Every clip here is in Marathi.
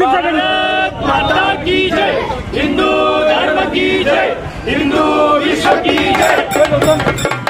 भारत माता की जय, हिंदू धर्म की जय, हिंदू विश्व की जय।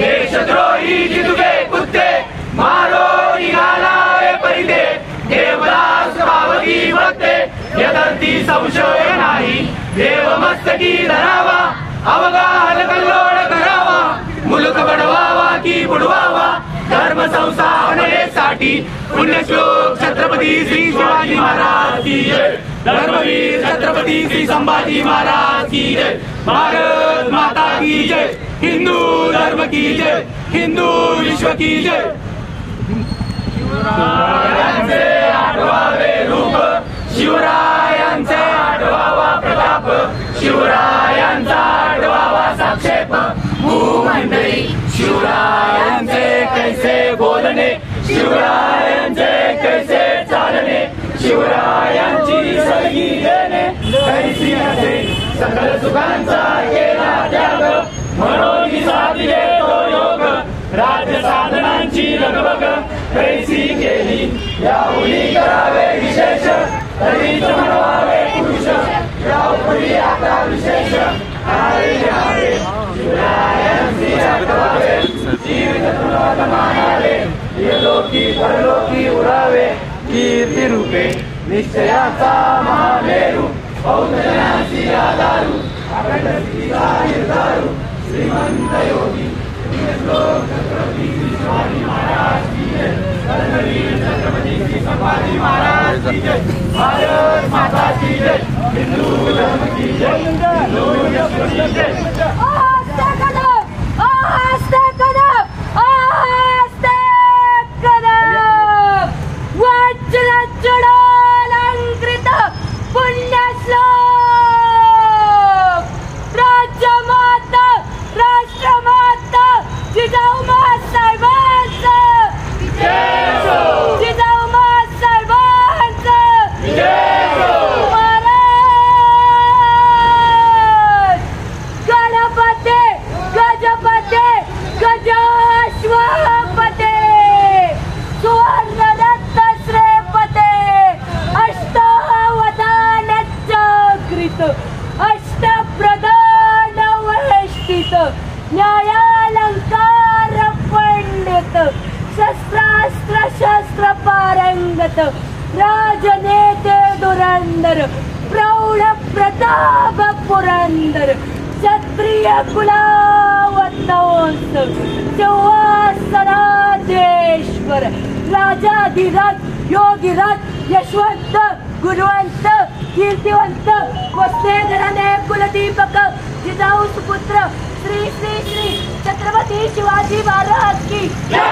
देशद्रोही जितुके कुत्ते मारो निघाला परिदे देवदास पावती भक्ते यदर्थी संशय नाही देव मस्तकी धरावा अवगाहन कल्लोळ करावा मुलुक बडवावा की बुडवावा धर्म संस्थापनेसाठी पुण्यश्लोक छत्रपती श्री शिवाजी महाराज की जय, धर्मवीर छत्रपती श्री संभाजी महाराज की जय, भारत माता की जय, हिंदू धर्म की जय, हिंदू विश्व की जय। शिवरायांचे आठवावे रूप, शिवरायांचे आठवावा प्रताप, शिवरायांचा आठवावा साक्षेप भूमंडळी, शिवरायांचे कैसे बोलणे, शिवरायांचे कैसे चालणे, शिवरायांची सही देणे कैसी असे सकल सुखांचा केला त्याग म्हणून साधले तो योग राज्य साधनांची लगबग कैसी केली याहुनी करावे विशेष तरीच म्हणवावे पुरुष यापुढे आता विशेष हरे हरे शिवरायांची आठवावे जीवित तुला मानावे लोकी परलोकी उरावे कीर्ती रूपे निश्चयाचा महामेरू बौद्धजनांची आधारू अखंड स्थितीचा निर्धारू श्रीमंत योगी श्लोक छत्रपती श्री शिवाजी महाराज की जय, धर्मवीर छत्रपती श्री संभाजी महाराज की जय, भारत माता की जय, हिंदू धर्म की जय, हिंदू विश्व की जय। न्यायालंकार पंडित शस्त्रास्त्र शस्त्र पारंगत राजनेते धुरंधर प्रौढ प्रताप पुरंदर क्षत्रिय कुलावतंस सिंहासनाधीश्वर राजाधिराज योगीराज यशवंत गुणवंत कीर्तिवंत वस्तेधराने कुलदीपक जिजाऊ सुपुत्र श्री श्री श्री छत्रपती शिवाजी महाराज की क्या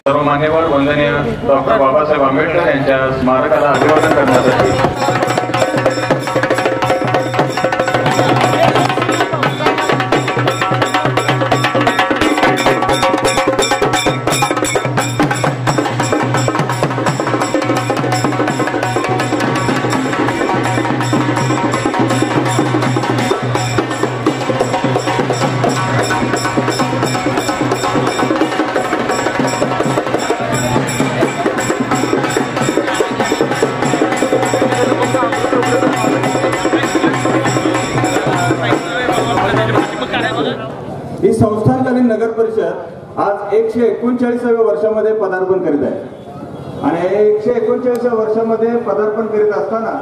सर्व मान्यवर वंदनीय डॉक्टर बाबासाहेब आंबेडकर यांच्या स्मारकाला अभिवादन करण्यासाठी ही संस्थानकालीन नगर परिषद आज 139व्या वर्षामध्ये पदार्पण करीत आहे आणि 139व्या वर्षामध्ये पदार्पण करीत असताना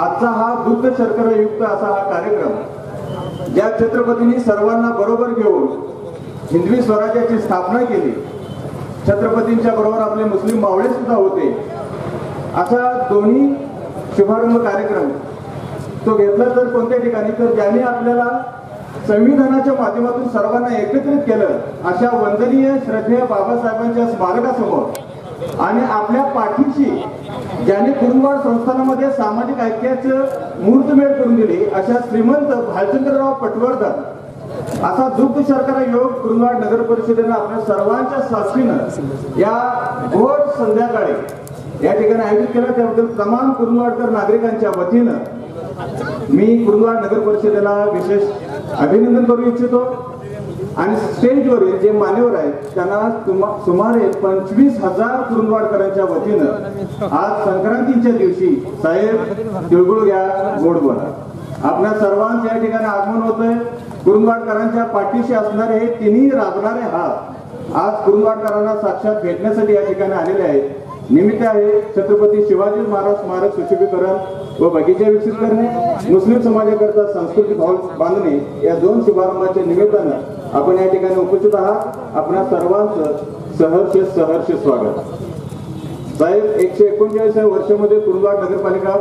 आजचा हा दुग्ध शर्करा युक्त असा हा कार्यक्रम ज्या छत्रपतींनी सर्वांना बरोबर घेऊन हिंदवी स्वराज्याची स्थापना केली, छत्रपतींच्या बरोबर आपले मुस्लिम मावळे सुद्धा होते, असा दोन्ही शुभारंभ कार्यक्रम तो घेतला तर कोणत्या ठिकाणी तर ज्यांनी आपल्याला संविधानाच्या माध्यमातून सर्वांना एकत्रित केलं अशा वंदनीय श्रद्धेय बाबासाहेबांच्या स्मारकासमोर आणि आपल्या पाठीशी ज्यांनी कुरुंदवाड संस्थानामध्ये सामाजिक ऐक्याचं मुहूर्तमेढ करून दिली अशा श्रीमंत भालचंद्रराव पटवर्धन असा दुग्ध शर्करा योग कुरुंदवाड नगर परिषदेनं आपल्या सर्वांच्या साक्षीनं या गोड संध्याकाळी या ठिकाणी आयोजित केलं। त्याबद्दल तमाम कुरुंदवाडकर नागरिकांच्या वतीनं मी कुरुंदवाड नगर परिषदेला विशेष अभिनंदन करू इच्छितो आणि स्टेजवरील जे मान्यवर आहेत त्यांना सुमारे 25,000 कुरुंदवाडकरांच्या वतीनं आज संक्रांतीच्या दिवशी साहेब तिळगुळ घ्या गोड बोला आपल्या सर्वांच्या या ठिकाणी आगमन होतंय। कुरुंदवाडकरांच्या पाठीशी असणारे हे तिन्ही राजणारे हात आज कुरुंदवाडकरांना साक्षात भेटण्यासाठी या ठिकाणी आलेले आहेत। निमित्त आहे छत्रपती शिवाजी महाराज स्मारक सुशोभीकरण व बगीचा विकसित करणे, मुस्लिम समाजाकरता सांस्कृतिक हॉल बांधणे या दोन शुभारंभाच्या निमित्तानं आपण या ठिकाणी उपस्थित आहात। आपणा सर्वांचं सहर्ष स्वागत। साहेब 139व्या वर्षामध्ये कुरुंदवाड नगरपालिका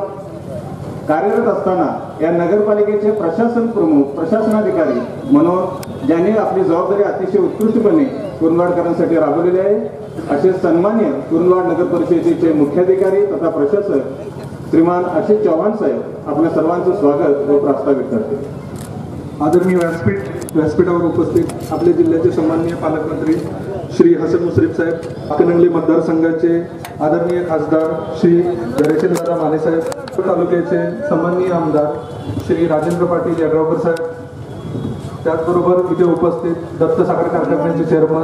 कार्यरत असताना या नगरपालिकेचे प्रशासन प्रमुख प्रशासनाधिकारी म्हणून ज्यांनी आपली जबाबदारी अतिशय उत्कृष्टपणे कुरुंदवाडकरांसाठी राबवलेली आहे असे सन्मान्य कुरुंदवाड नगर परिषदेचे मुख्याधिकारी तथा प्रशासक श्रीमान आशिष चव्हाण साहेब आपल्या सर्वांचं स्वागत व प्रास्ताविक करते। आदरणीय व्यासपीठावर उपस्थित आपले जिल्ह्याचे सन्माननीय पालकमंत्री श्री हसन मुश्रीफ साहेब, हातकणंगले मतदारसंघाचे आदरणीय खासदार श्री धैर्यशीलदादा माने साहेब, तालुक्याचे सन्माननीय आमदार श्री राजेंद्र पाटील यड्रावकर साहेब, त्याचबरोबर इथे उपस्थित दत्त साखर कारखान्याचे चेअरमन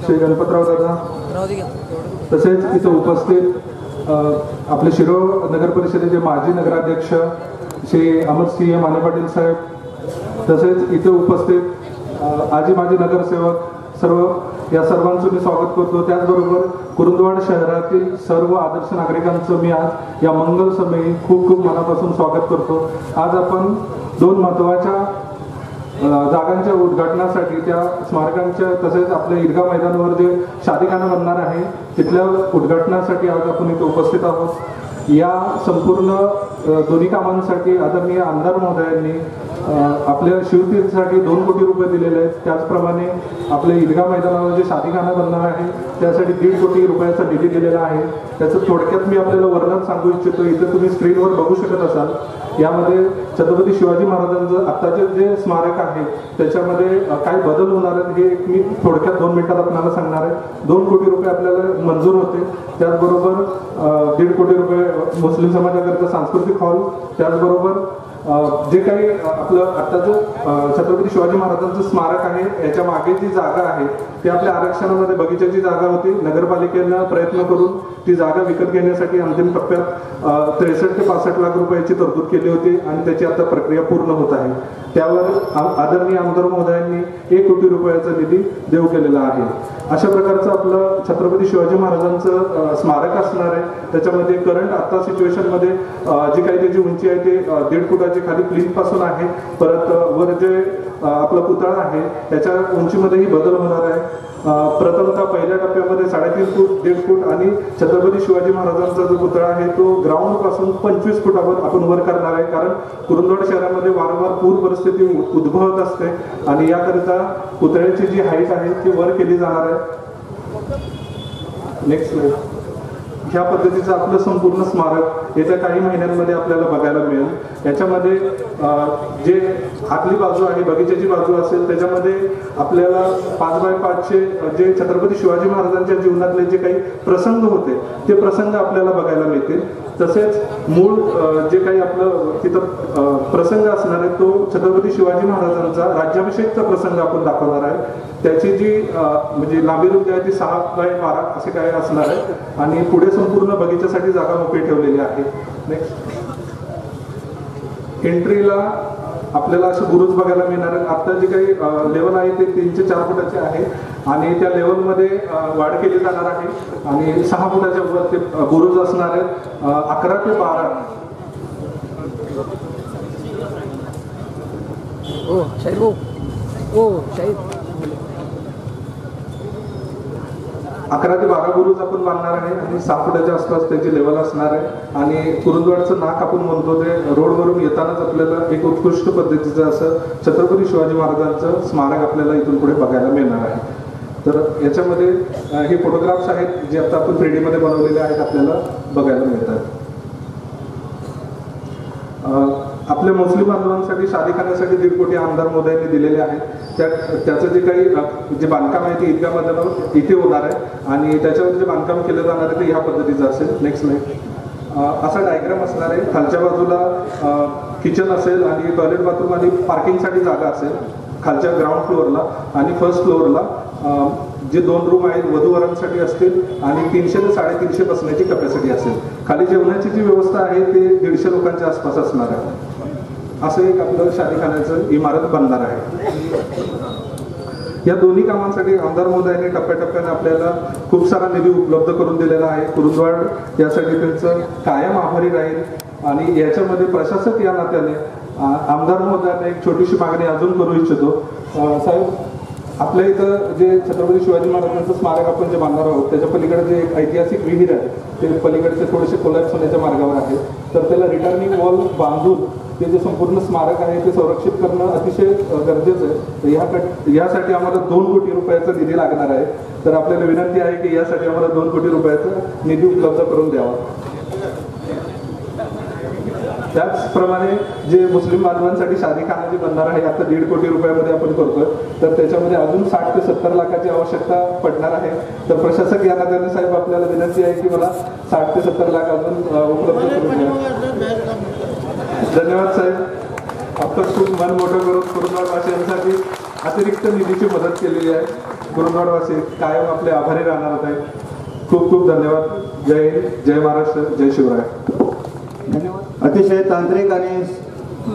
श्री गणपतराव दादा, तसेच इथे उपस्थित आपले शिरोळ नगर परिषदेचे माजी नगराध्यक्ष श्री अमरसिंह माने पाटील साहेब, तसेच इथे उपस्थित आजी माजी नगरसेवक सर्व या सर्वांचं मी स्वागत करतो। त्याचबरोबर कुरुंदवाड शहरातील सर्व आदर्श नागरिकांचं मी आज या मंगल समयी खूप खूप मनापासून स्वागत करतो। आज आपण दोन महत्त्वाच्या जागांच्या उद्घाटनासाठी त्या स्मारकांच्या तसेच आपल्या ईदगाह मैदानावर जे शादीखाना बनणार आहे तिथल्या उद्घाटनासाठी आज आपण इथे उपस्थित आहोत। या संपूर्ण दोन्ही कामांसाठी आदरणीय आमदार महोदयांनी आपल्या शिवतीर्थसाठी 2 कोटी रुपये दिलेले आहेत। त्याचप्रमाणे आपल्या ईदगाह मैदानावर जे शादीखाना बनणार आहे त्यासाठी 1.5 कोटी रुपयाचा निधी दिलेला आहे। त्याचं थोडक्यात मी आपल्याला वर्णन सांगू इच्छितो। इथे तुम्ही स्क्रीनवर बघू शकत असाल, यामध्ये छत्रपती शिवाजी महाराजांचं आत्ताचे जे स्मारक आहे त्याच्यामध्ये काय बदल होणार आहेत हे मी थोडक्यात 2 मिनिटात आपल्याला सांगणार आहे। 2 कोटी रुपये आपल्याला मंजूर होते, त्याचबरोबर 1.5 कोटी रुपये मुस्लिम समाजाकरता सांस्कृतिक हॉल, त्याचबरोबर जे काही आपलं आत्ताचं छत्रपती शिवाजी महाराजांचं स्मारक आहे याच्या मागे जी जागा आहे ती आपल्या आरक्षणामध्ये बगीचाची जागा होती। नगरपालिकेनं प्रयत्न करून ती जागा विकत घेण्यासाठी अंतिम टप्प्यात 63 ते 65 लाख रुपयाची तरतूद केली होती आणि त्याची आता प्रक्रिया पूर्ण होत आहे। त्यावर आदरणीय आमदार महोदयांनी 1 कोटी रुपयाचा निधी देऊ केलेला आहे। अशा प्रकारचं आपलं छत्रपती शिवाजी महाराजांचं स्मारक असणार आहे। त्याच्यामध्ये करंट आता सिच्युएशनमध्ये जी काही त्याची उंची आहे ते 1.5 फुटाची खाली प्लीज पासून आहे, परत वर जे आपला पुतळा आहे त्याच्या उंचीमध्येही बदल होणार आहे. प्रथमतः पहिल्या टप्प्यामध्ये 3.5 फूट 1.5 फूट आणि छत्रपती शिवाजी महाराजांचा जो पुतळा आहे तो ग्राउंड पासून 25 फुटावर आपण वर करणार आहे. कारण कुरुंदवाड शहरामध्ये वारंवार पूर परिस्थिती उद्भवत असते आणि याकरिता पुतळ्याची जी हाईट आहे ती वर केली जाणार आहे. Next slide. ह्या पद्धतीचं आपलं संपूर्ण स्मारक येत्या काही महिन्यांमध्ये आपल्याला बघायला मिळेल. याच्यामध्ये जे आतली बाजू आहे बगीच्याची बाजू असेल त्याच्यामध्ये आपल्याला 5x5चे जे छत्रपती शिवाजी महाराजांच्या जीवनातले जे काही प्रसंग होते ते प्रसंग आपल्याला बघायला मिळतील. तसेच मूळ जे काही आपलं तिथं प्रसंग असणार आहे तो छत्रपती शिवाजी महाराजांचा राज्याभिषेकचा प्रसंग आपण दाखवणार आहे. त्याची जी म्हणजे लांबी रुंदी आहे ती 6x12 असे काय असणार आहे आणि पुढे संपूर्ण बगीच्यासाठी जागा मोकळी ठेवलेली आहे. नेक्स्ट. एंट्रीला आपल्याला असे बुरुज बघायला मिळणार आहेत. आता जे काही लेवल आहे ते 3 ते 4 फुटाचे आहे आणि त्या लेवलमध्ये वाढ केली जाणार आहे आणि 6 फुटाच्या वर ते बुरुज असणार आहेत. 11 ते 12 11 ते 12 बुरुज आपण बांधणार आहे आणि 6 फुटाच्या आसपास त्याची लेवल असणार आहे. आणि कुरुंदवाडचं नाक आपण म्हणतो ते रोडवरून येतानाच आपल्याला एक उत्कृष्ट पद्धतीचं असं छत्रपती शिवाजी महाराजांचं स्मारक आपल्याला इथून पुढे बघायला मिळणार आहे. तर याच्यामध्ये हे फोटोग्राफ्स आहेत जे आता आपण 3D मध्ये बनवलेले आहेत आपल्याला बघायला मिळतात. आपल्या मुस्लिम बांधवांसाठी शादीखान्यासाठी 1.5 कोटी आमदार मोदयांनी दिलेले आहेत. त्याचं जे काही जे बांधकाम आहे ते ईदगाह मैदानावर इथे होणार आहे आणि त्याच्यावर जे बांधकाम केलं जाणार आहे ते ह्या पद्धतीचं असेल. Next slide. असा डायग्राम असणार आहे. खालच्या बाजूला किचन असेल आणि टॉयलेट बाथरूम आणि पार्किंगसाठी जागा असेल खालच्या ग्राउंड फ्लोअरला आणि फर्स्ट फ्लोअरला जे 2 रूम आहेत वधूवरांसाठी असतील आणि 300 ते 350 बसण्याची कॅपॅसिटी असेल. खाली जेवणाची जी व्यवस्था आहे ते 150 लोकांच्या आसपास असणार आहे. असं एक आपलं शादीखान्याचं इमारत बनणार आहे. या दोन्ही कामांसाठी आमदार महोदयांनी टप्प्याटप्प्याने आपल्याला खूप सारा निधी उपलब्ध करून दिलेला आहे. कुरुंदवाड यासाठी त्यांचं कायम आभारी राहील आणि याच्यामध्ये प्रशासक या नात्याने आमदार महोदयांना एक छोटीशी मागणी अजून करू इच्छितो. साहेब, आपल्या इथं जे छत्रपती शिवाजी महाराजांचं स्मारक आपण जे बांधणार आहोत त्याच्या पलीकडे जे एक ऐतिहासिक विहीर आहे ते पलीकडचे थोडेसे कोलॅप्स होण्याच्या मार्गावर आहे. तर त्याला रिटर्निंग वॉल बांधून ते जे संपूर्ण स्मारक आहे ते संरक्षित करणं अतिशय गरजेचं आहे. यासाठी आम्हाला 2 कोटी रुपयाचा निधी लागणार आहे. तर आपल्याला विनंती आहे की यासाठी आम्हाला 2 कोटी रुपयाचा निधी उपलब्ध करून द्यावा. त्याचप्रमाणे जे मुस्लिम बांधवांसाठी शादीखाना जे बनणार आहे आता 1.5 कोटी रुपयामध्ये आपण करतोय तर त्याच्यामध्ये अजून 60 ते 70 लाखाची आवश्यकता पडणार आहे. तर प्रशासक या नात्याने साहेब आपल्याला विनंती आहे की मला 60 ते 70 लाख अजून उपलब्ध करून द्या. धन्यवाद साहेब. आपण खूप मन मोठं करून कुरुंदवाडवासियांसाठी अतिरिक्त निधीची मदत केलेली आहे. कुरुंदवाडवासी कायम आपले आभारी राहणार आहेत. खूप खूप धन्यवाद. जय हिंद, जय महाराष्ट्र, जय शिवराय. धन्यवाद. अतिशय तांत्रिक आणि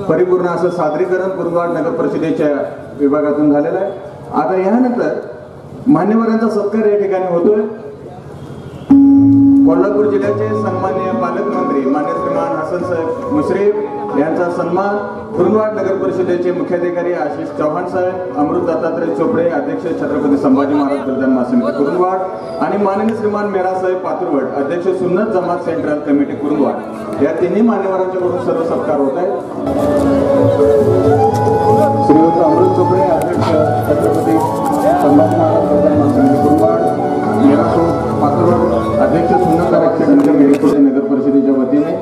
परिपूर्ण असं सादरीकरण कुरुंदवाड नगर परिषदेच्या विभागातून झालेलं आहे. आता यानंतर मान्यवरांचा सत्कार या ठिकाणी होतोय. कोल्हापूर जिल्ह्याचे सन्माननीय पालकमंत्री मान्य श्रीमान हसन साहेब मुश्रीफ यांचा सन्मान कुरुंदवाड नगर परिषदेचे मुख्याधिकारी आशिष चव्हाण साहेब, अमृत दत्तात्रय चोपडे अध्यक्ष छत्रपती संभाजी महाराज बलिदान समिती कुरुंदवाड आणि माननीय श्रीमान मेरासाहेब पातुरवट अध्यक्ष सुन्नत जमात सेंट्रल कमिटी कुरुंदवाड या तिन्ही मान्यवरांच्याकडून सर्व सत्कार होत आहे. श्रीयुत अमृत चोपडे अध्यक्ष छत्रपती संभाजी महाराज बलिदान समिती कुरुंदवाड, मेरासाहेब पातुरवट अध्यक्ष सुन्नत कमिटी नगर परिषदेच्या वतीने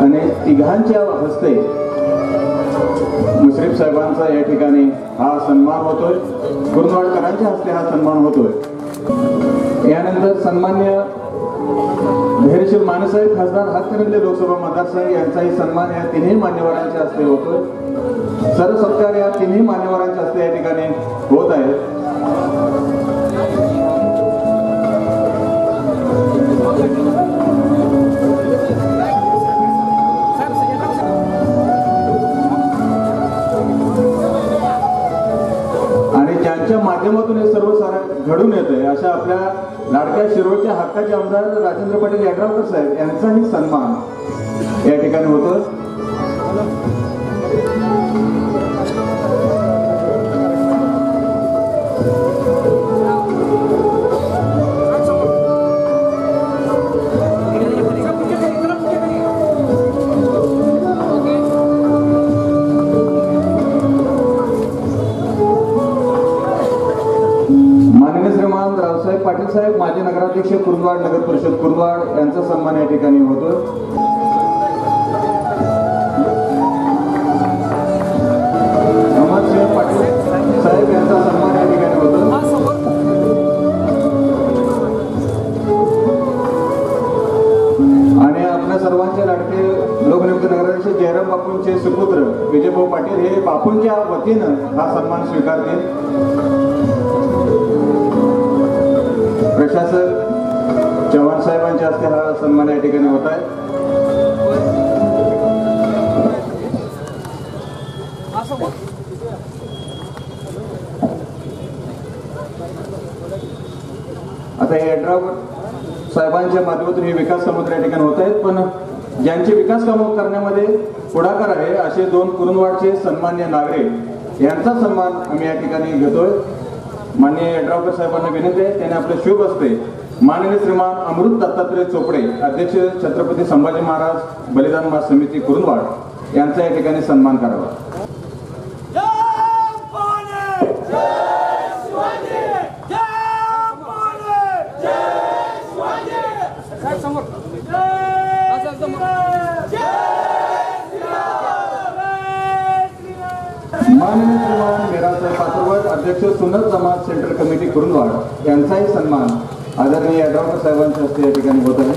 आणि तिघांच्या हस्ते मुश्रीफ साहेबांचा या ठिकाणी हा सन्मान होतोय. कुरुंदवाडकरांच्या हस्ते हा सन्मान होतोय. यानंतर सन्मान्य धैर्यशील मानेसाहेब खासदार हातकणंगले लोकसभा मतदारसंघ यांचाही सन्मान या तिन्ही मान्यवरांच्या हस्ते होतोय. सर्व सत्कार या तिन्ही मान्यवरांच्या हस्ते या ठिकाणी होत आहे. ज्यांच्या माध्यमातून हे सर्व सारं घडून येतंय अशा आपल्या लाडक्या शिरोळच्या हक्काचे आमदार राजेंद्र पाटील यड्रावकर साहेब यांचाही सन्मान या ठिकाणी होतो. साहेब माजी नगराध्यक्ष कुरुंदवाड नगर परिषद कुरुंदवाड यांचा सन्मान या ठिकाणी होतो। अहमदसिंह पाटील साहेब यांचा सन्मान या ठिकाणी होतो। आणि आपल्या सर्वांचे लाडके लोकनियुक्त नगराध्यक्ष जयराम बापूंचे सुपुत्र विजयभाऊ पाटील हे बापूंच्या वतीनं हा सन्मान स्वीकारतील। प्रशासक चव्हाण साहेबांच्या हस्ते हा सन्मान या ठिकाणी होत आहे। आता हे यड्राव साहेबांच्या माध्यमातून हे विकास कामं या ठिकाणी होत आहेत, पण ज्यांचे विकास कामं करण्यामध्ये पुढाकार आहे असे 2 कुरुंदवाडचे सन्मान्य नागरिक यांचा सन्मान आम्ही या ठिकाणी घेतोय। माननीय यड्रावकर साहेबांना विनंती आहे त्याने आपले शुभ हस्ते माननीय श्रीमान अमृत दत्तात्रय चोपडे अध्यक्ष छत्रपती संभाजी महाराज बलिदान मास समिती कुरुंदवाड यांचा या ठिकाणी सन्मान करावा। माननीय श्रीमान मीरासाहेब पात्रवड अध्यक्ष सुन्नत जमात सेंट्रल कमिटी कुरुंदवाड यांचाही सन्मान आदरणीय यड्रावकर साहेबांच्या हस्ते या ठिकाणी होत आहे।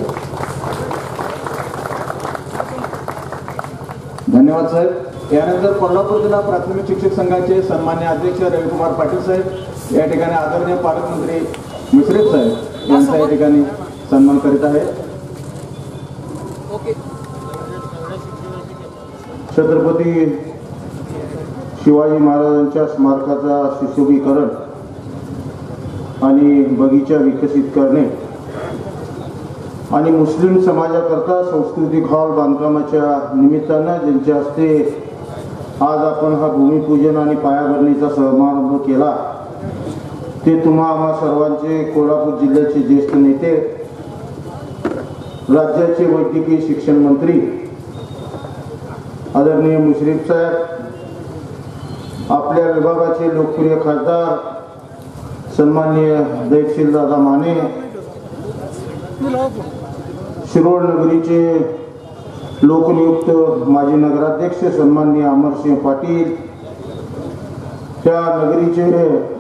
धन्यवाद साहेब। यानंतर कोल्हापूर जिल्हा प्राथमिक शिक्षक संघाचे सन्मान्य अध्यक्ष रविकुमार पाटील साहेब या ठिकाणी आदरणीय पालकमंत्री मुश्रीफ साहेब यांचा या ठिकाणी सन्मान करीत आहे। छत्रपती शिवाजी महाराजांच्या स्मारकाचा सुशोभीकरण आणि बगीचा विकसित करणे आणि मुस्लिम समाजाकरता सांस्कृतिक हॉल बांधकामाच्या निमित्तानं ज्यांच्या हस्ते आज आपण हा भूमिपूजन आणि पायाभरणीचा समारंभ केला ते तुम्हा आम्हा सर्वांचे कोल्हापूर जिल्ह्याचे ज्येष्ठ नेते, राज्याचे वैद्यकीय शिक्षण मंत्री आदरणीय मुश्रीफ साहेब, आपल्या विभागाचे लोकप्रिय खासदार सन्माननीय दैतशील दादा माने, शिरोळ नगरीचे लोकनियुक्त माजी नगराध्यक्ष सन्माननीय अमरसिंह पाटील, त्या नगरीचे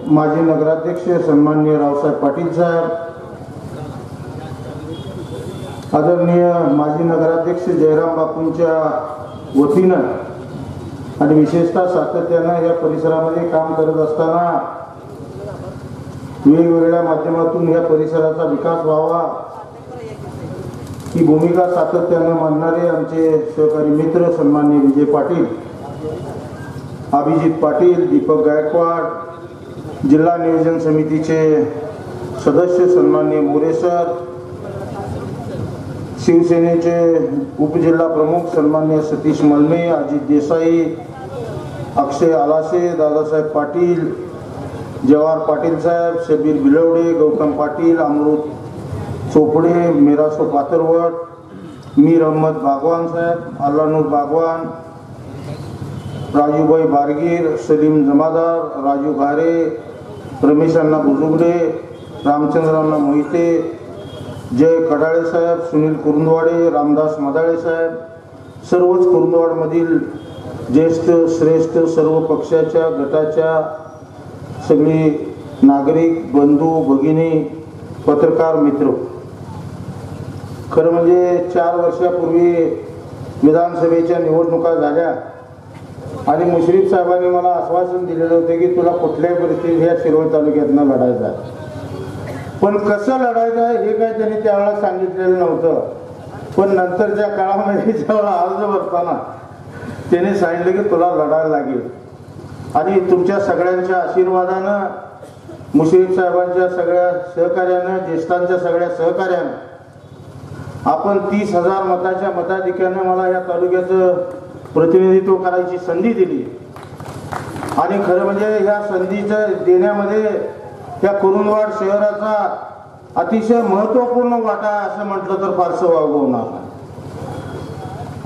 माजी नगराध्यक्ष सन्माननीय रावसाहेब पाटील साहेब, आदरणीय माजी नगराध्यक्ष जयराम बापूंच्या वतीनं आणि विशेषतः सातत्यानं या परिसरामध्ये काम करत असताना वेगवेगळ्या माध्यमातून या परिसराचा विकास व्हावा ही भूमिका सातत्यानं मानणारे आमचे सहकारी मित्र सन्माननीय विजय पाटील, अभिजित पाटील, दीपक गायकवाड, जिल्हा नियोजन समितीचे सदस्य सन्माननीय मोरे सर, शिवसेनेचे उपजिल्हा प्रमुख सन्माननीय सतीश मलमे, अजित देसाई, अक्षय आलासे, दादासाहेब पाटील, जवाहर पाटील साहेब, शबीर बिलवडे, गौतम पाटील, अमृत चोपडे, मीरासो पातरवड, मीर अहमद बागवान साहेब, अल्लानूर बागवान, राजूभाई बारगीर, सलीम जमादार, राजू घारे, रमेश अण्णा बुजुर्गे, रामचंद्र अण्णा मोहिते, जय कडाळे साहेब, सुनील कुरुंदवाडे, रामदास मदाळे साहेब, सर्वच कुरुंदवाडमधील ज्येष्ठ श्रेष्ठ सर्व पक्षाच्या गटाच्या सगळे नागरिक बंधू भगिनी, पत्रकार मित्र, खरं म्हणजे 4 वर्षापूर्वी विधानसभेच्या निवडणुका झाल्या आणि मुश्रीफ साहेबांनी मला आश्वासन दिलेलं होतं की तुला कुठल्याही परिस्थितीत ह्या शिरोळ तालुक्यातनं लढायचं आहे, पण कसं लढायचं आहे हे काय त्यांनी त्यावेळेला सांगितलेलं नव्हतं। पण नंतरच्या काळामध्ये ज्यावेळेला अर्ज भरताना त्याने सांगितलं की तुला लढायला लागेल आणि तुमच्या सगळ्यांच्या आशीर्वादानं, मुश्रीफ साहेबांच्या सगळ्या सहकार्यानं, ज्येष्ठांच्या सगळ्या सहकार्यानं आपण 30,000 मताच्या मताधिक्यानं मला या तालुक्याचं प्रतिनिधित्व करायची संधी दिली आणि खरं म्हणजे ह्या संधीचं देण्यामध्ये त्या कुरुंदवाड शहराचा अतिशय महत्त्वपूर्ण वाटा असं म्हटलं तर फारसं वावगं होणार नाही।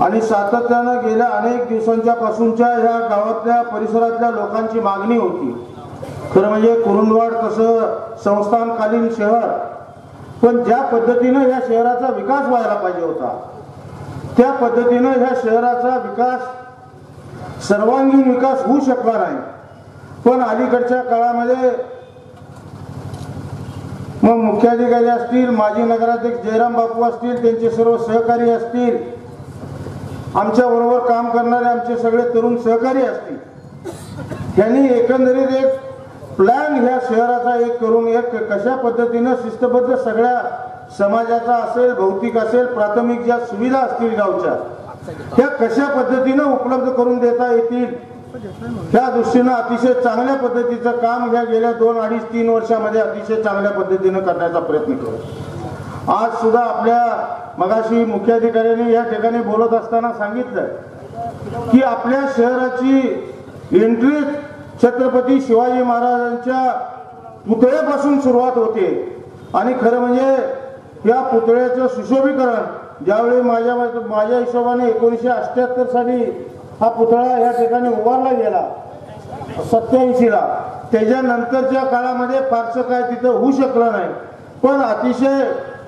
आणि सातत्यानं गेल्या अनेक दिवसांच्या पासूनच्या ह्या गावातल्या परिसरातल्या लोकांची मागणी होती, खरं म्हणजे कुरुंदवाड कसं संस्थानकालीन शहर पण ज्या पद्धतीनं या शहराचा विकास व्हायला पाहिजे होता त्या पद्धतीनं ह्या शहराचा विकास सर्वांगीण विकास होऊ शकला नाही. पण अलीकडच्या काळामध्ये मग मुख्याधिकारी असतील, माजी नगराध्यक्ष जयराम बापू असतील, त्यांचे सर्व सहकारी असतील, आमच्या बरोबर काम करणारे आमचे सगळे तरुण सहकारी असतील, यांनी एकंदरीत एक प्लॅन ह्या शहराचा एक करून एक कशा पद्धतीनं शिस्तबद्ध सगळ्या समाजाचा असेल, भौतिक असेल, प्राथमिक ज्या सुविधा असतील गावच्या त्या कशा पद्धतीनं उपलब्ध करून देता येतील त्या दृष्टीनं अतिशय चांगल्या पद्धतीचं काम ह्या गेल्या 2-2.5-3 वर्षामध्ये अतिशय चांगल्या पद्धतीनं करण्याचा प्रयत्न केला. आज सुद्धा आपल्या मगाशी मुख्याधिकाऱ्यांनी या ठिकाणी बोलत असताना सांगितलं की आपल्या शहराची एंट्री छत्रपती शिवाजी महाराजांच्या पुतळ्यापासून सुरुवात होते आणि खरं म्हणजे या पुतळ्याचं सुशोभीकरण ज्यावेळी माझ्या हिशोबाने 1978 साली हा पुतळा या ठिकाणी उभारला गेला 87ला, त्याच्यानंतरच्या काळामध्ये फारसं काय तिथं होऊ शकलं नाही. पण अतिशय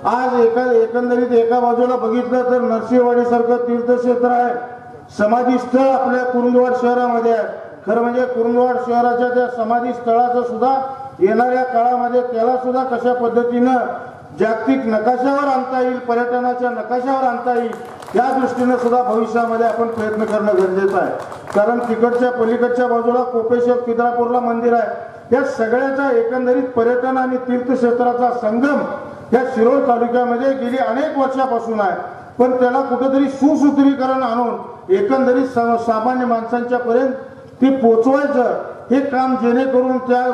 आज एकंदरीत एका बाजूला बघितलं तर नरसिंहवाडी सारखं तीर्थक्षेत्र आहे, समाधी स्थळ आपल्या कुरुंदवाड शहरामध्ये आहे. खरं म्हणजे कुरुंदवाड शहराच्या त्या समाधी स्थळाचं सुद्धा येणाऱ्या काळामध्ये त्याला सुद्धा कशा पद्धतीनं जागतिक नकाशावर आणता येईल, पर्यटनाच्या नकाशावर आणता येईल या दृष्टीने सुद्धा भविष्यामध्ये आपण प्रयत्न करणं गरजेचं आहे. कारण तिकडच्या पलीकडच्या बाजूला कोपेश्वर खिद्रापूरला मंदिर आहे. या सगळ्याचा एकंदरीत पर्यटन आणि तीर्थक्षेत्राचा संगम या शिरोळ तालुक्यामध्ये गेली अनेक वर्षापासून आहे. पण त्याला कुठेतरी सुसूत्रीकरण आणून एकंदरीत सामान्य माणसांच्या पर्यंत ते पोचवायचं हे काम जेणेकरून त्या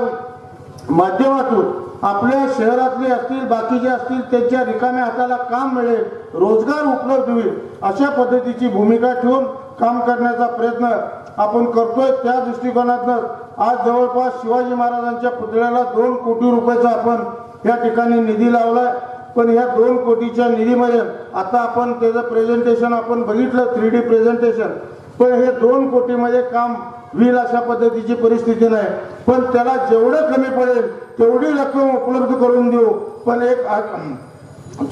माध्यमातून आपल्या शहरातले असतील, बाकीचे असतील, त्यांच्या रिकाम्या हाताला काम मिळेल, रोजगार उपलब्ध होईल अशा पद्धतीची भूमिका ठेवून काम करण्याचा प्रयत्न आपण करतोय. त्या दृष्टिकोनातून आज जवळपास शिवाजी महाराजांच्या पुतळ्याला 2 कोटी रुपयाचा आपण या ठिकाणी निधी लावलाय. पण ह्या 2 कोटीच्या निधीमध्ये आता आपण त्याचं प्रेझेंटेशन आपण बघितलं 3D प्रेझेंटेशन, पण हे 2 कोटीमध्ये काम होईल अशा पद्धतीची परिस्थिती नाही. पण त्याला जेवढं कमी पडेल तेवढी रक्कम उपलब्ध करून देऊ. पण एक